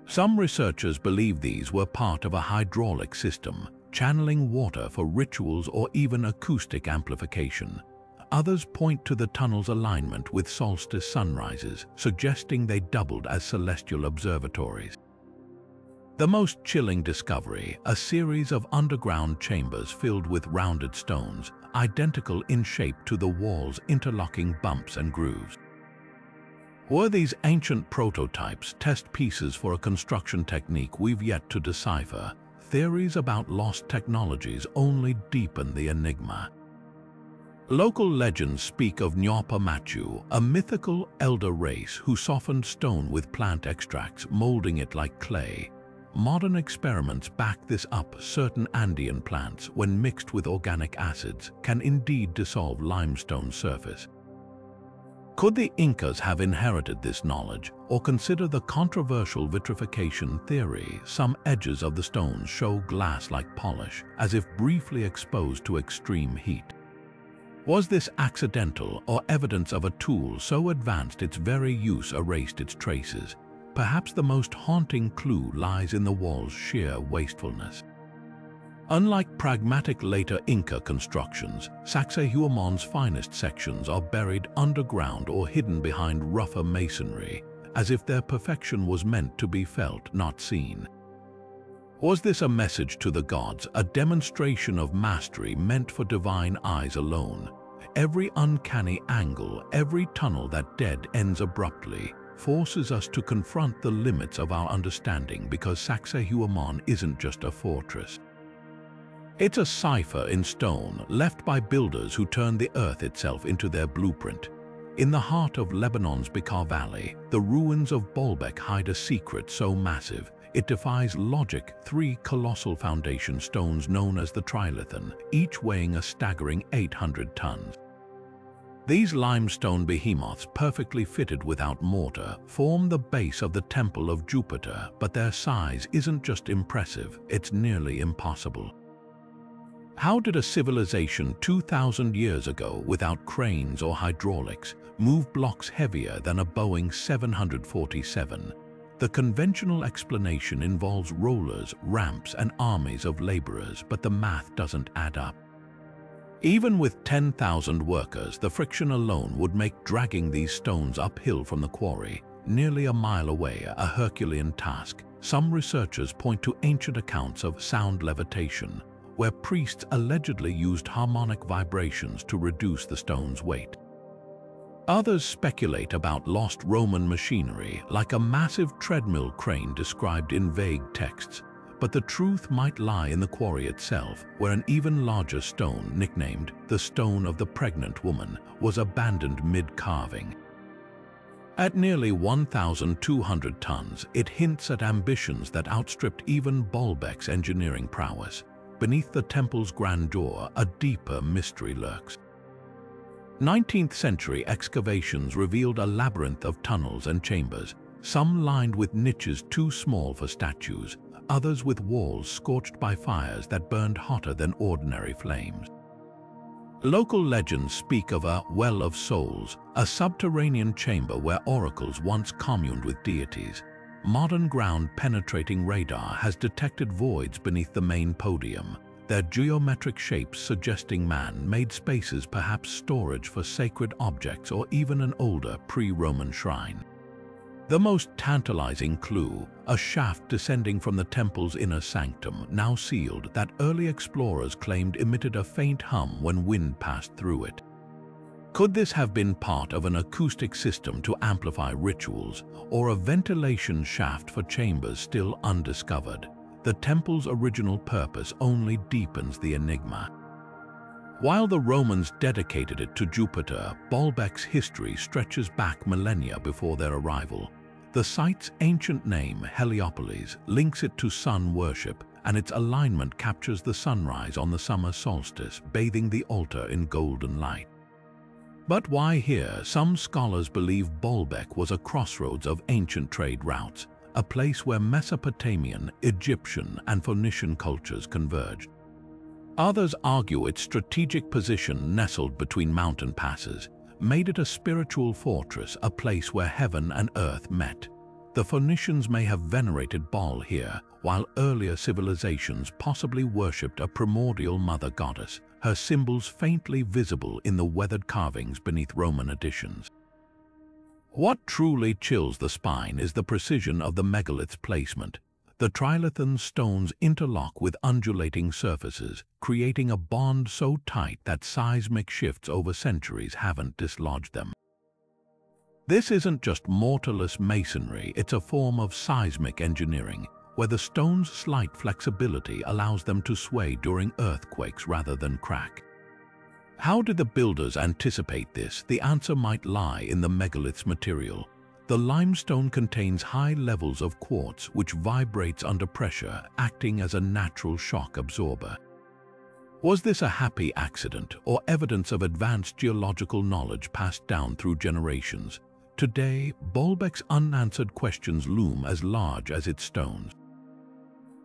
Some researchers believe these were part of a hydraulic system, channeling water for rituals or even acoustic amplification. Others point to the tunnel's alignment with solstice sunrises, suggesting they doubled as celestial observatories. The most chilling discovery: a series of underground chambers filled with rounded stones, identical in shape to the walls' interlocking bumps and grooves. Were these ancient prototypes test pieces for a construction technique we've yet to decipher? Theories about lost technologies only deepen the enigma. Local legends speak of Nyapa Machu, a mythical elder race who softened stone with plant extracts, molding it like clay. Modern experiments back this up. Certain Andean plants, when mixed with organic acids, can indeed dissolve limestone surface. Could the Incas have inherited this knowledge, or consider the controversial vitrification theory? Some edges of the stones show glass-like polish, as if briefly exposed to extreme heat. Was this accidental or evidence of a tool so advanced its very use erased its traces? Perhaps the most haunting clue lies in the wall's sheer wastefulness. Unlike pragmatic later Inca constructions, Sacsayhuaman's finest sections are buried underground or hidden behind rougher masonry, as if their perfection was meant to be felt, not seen. Was this a message to the gods, a demonstration of mastery meant for divine eyes alone? Every uncanny angle, every tunnel that dead ends abruptly, forces us to confront the limits of our understanding, because Sacsayhuaman isn't just a fortress. It's a cipher in stone, left by builders who turned the earth itself into their blueprint. In the heart of Lebanon's Bekaa Valley, the ruins of Baalbek hide a secret so massive it defies logic: 3 colossal foundation stones known as the Trilithon, each weighing a staggering 800 tons. These limestone behemoths, perfectly fitted without mortar, form the base of the Temple of Jupiter, but their size isn't just impressive, it's nearly impossible. How did a civilization 2,000 years ago, without cranes or hydraulics, move blocks heavier than a Boeing 747? The conventional explanation involves rollers, ramps, and armies of laborers, but the math doesn't add up. Even with 10,000 workers, the friction alone would make dragging these stones uphill from the quarry, nearly a mile away, a Herculean task. Some researchers point to ancient accounts of sound levitation, where priests allegedly used harmonic vibrations to reduce the stone's weight. Others speculate about lost Roman machinery, like a massive treadmill crane described in vague texts, but the truth might lie in the quarry itself, where an even larger stone, nicknamed the Stone of the Pregnant Woman, was abandoned mid-carving. At nearly 1,200 tons, it hints at ambitions that outstripped even Baalbek's engineering prowess. Beneath the temple's grandeur, a deeper mystery lurks. 19th century excavations revealed a labyrinth of tunnels and chambers, some lined with niches too small for statues, others with walls scorched by fires that burned hotter than ordinary flames. Local legends speak of a Well of Souls, a subterranean chamber where oracles once communed with deities. Modern ground-penetrating radar has detected voids beneath the main podium, their geometric shapes suggesting man-made spaces, perhaps storage for sacred objects or even an older pre-Roman shrine. The most tantalizing clue, a shaft descending from the temple's inner sanctum, now sealed, that early explorers claimed emitted a faint hum when wind passed through it. Could this have been part of an acoustic system to amplify rituals, or a ventilation shaft for chambers still undiscovered? The temple's original purpose only deepens the enigma. While the Romans dedicated it to Jupiter, Baalbek's history stretches back millennia before their arrival. The site's ancient name, Heliopolis, links it to sun worship, and its alignment captures the sunrise on the summer solstice, bathing the altar in golden light. But why here? Some scholars believe Baalbek was a crossroads of ancient trade routes, a place where Mesopotamian, Egyptian, and Phoenician cultures converged. Others argue its strategic position, nestled between mountain passes, made it a spiritual fortress, a place where heaven and earth met. The Phoenicians may have venerated Baal here, while earlier civilizations possibly worshipped a primordial mother goddess, her symbols faintly visible in the weathered carvings beneath Roman additions. What truly chills the spine is the precision of the megalith's placement. The trilithon stones interlock with undulating surfaces, creating a bond so tight that seismic shifts over centuries haven't dislodged them. This isn't just mortarless masonry, it's a form of seismic engineering, where the stone's slight flexibility allows them to sway during earthquakes rather than crack. How did the builders anticipate this? The answer might lie in the megalith's material. The limestone contains high levels of quartz which vibrates under pressure, acting as a natural shock absorber. Was this a happy accident or evidence of advanced geological knowledge passed down through generations? Today, Baalbek's unanswered questions loom as large as its stones.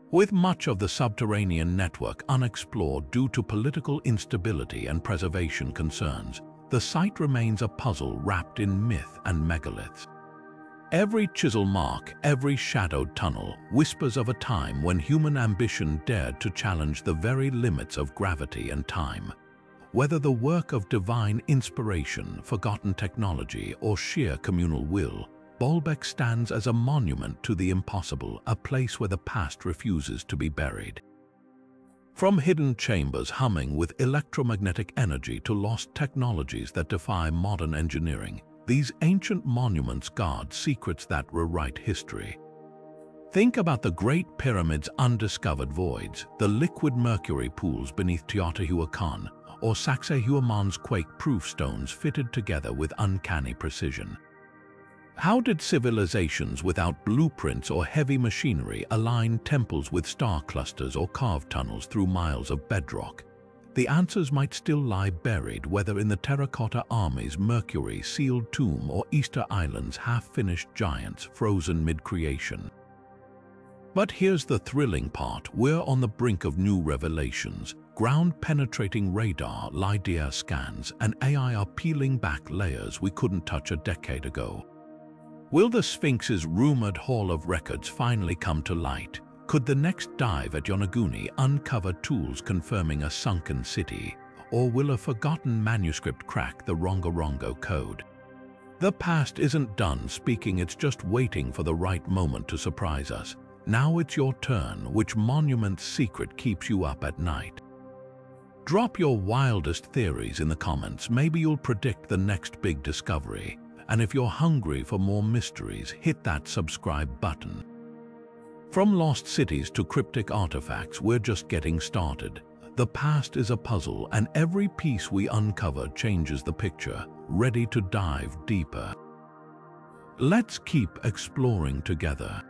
With much of the subterranean network unexplored due to political instability and preservation concerns, the site remains a puzzle wrapped in myth and megaliths. Every chisel mark, every shadowed tunnel, whispers of a time when human ambition dared to challenge the very limits of gravity and time. Whether the work of divine inspiration, forgotten technology, or sheer communal will, Baalbek stands as a monument to the impossible, a place where the past refuses to be buried. From hidden chambers humming with electromagnetic energy to lost technologies that defy modern engineering, these ancient monuments guard secrets that rewrite history. Think about the Great Pyramid's undiscovered voids, the liquid mercury pools beneath Teotihuacán, or Sacsayhuaman's quake-proof stones fitted together with uncanny precision. How did civilizations without blueprints or heavy machinery align temples with star clusters or carve tunnels through miles of bedrock? The answers might still lie buried, whether in the terracotta army's mercury-sealed tomb or Easter Island's half-finished giants frozen mid-creation. But here's the thrilling part. We're on the brink of new revelations. Ground-penetrating radar, LiDAR scans, and AI are peeling back layers we couldn't touch a decade ago. Will the Sphinx's rumored Hall of Records finally come to light? Could the next dive at Yonaguni uncover tools confirming a sunken city? Or will a forgotten manuscript crack the Rongorongo code? The past isn't done speaking, it's just waiting for the right moment to surprise us. Now it's your turn. Which monument's secret keeps you up at night? Drop your wildest theories in the comments. Maybe you'll predict the next big discovery. And if you're hungry for more mysteries, hit that subscribe button. From lost cities to cryptic artifacts, we're just getting started. The past is a puzzle, and every piece we uncover changes the picture, ready to dive deeper. Let's keep exploring together.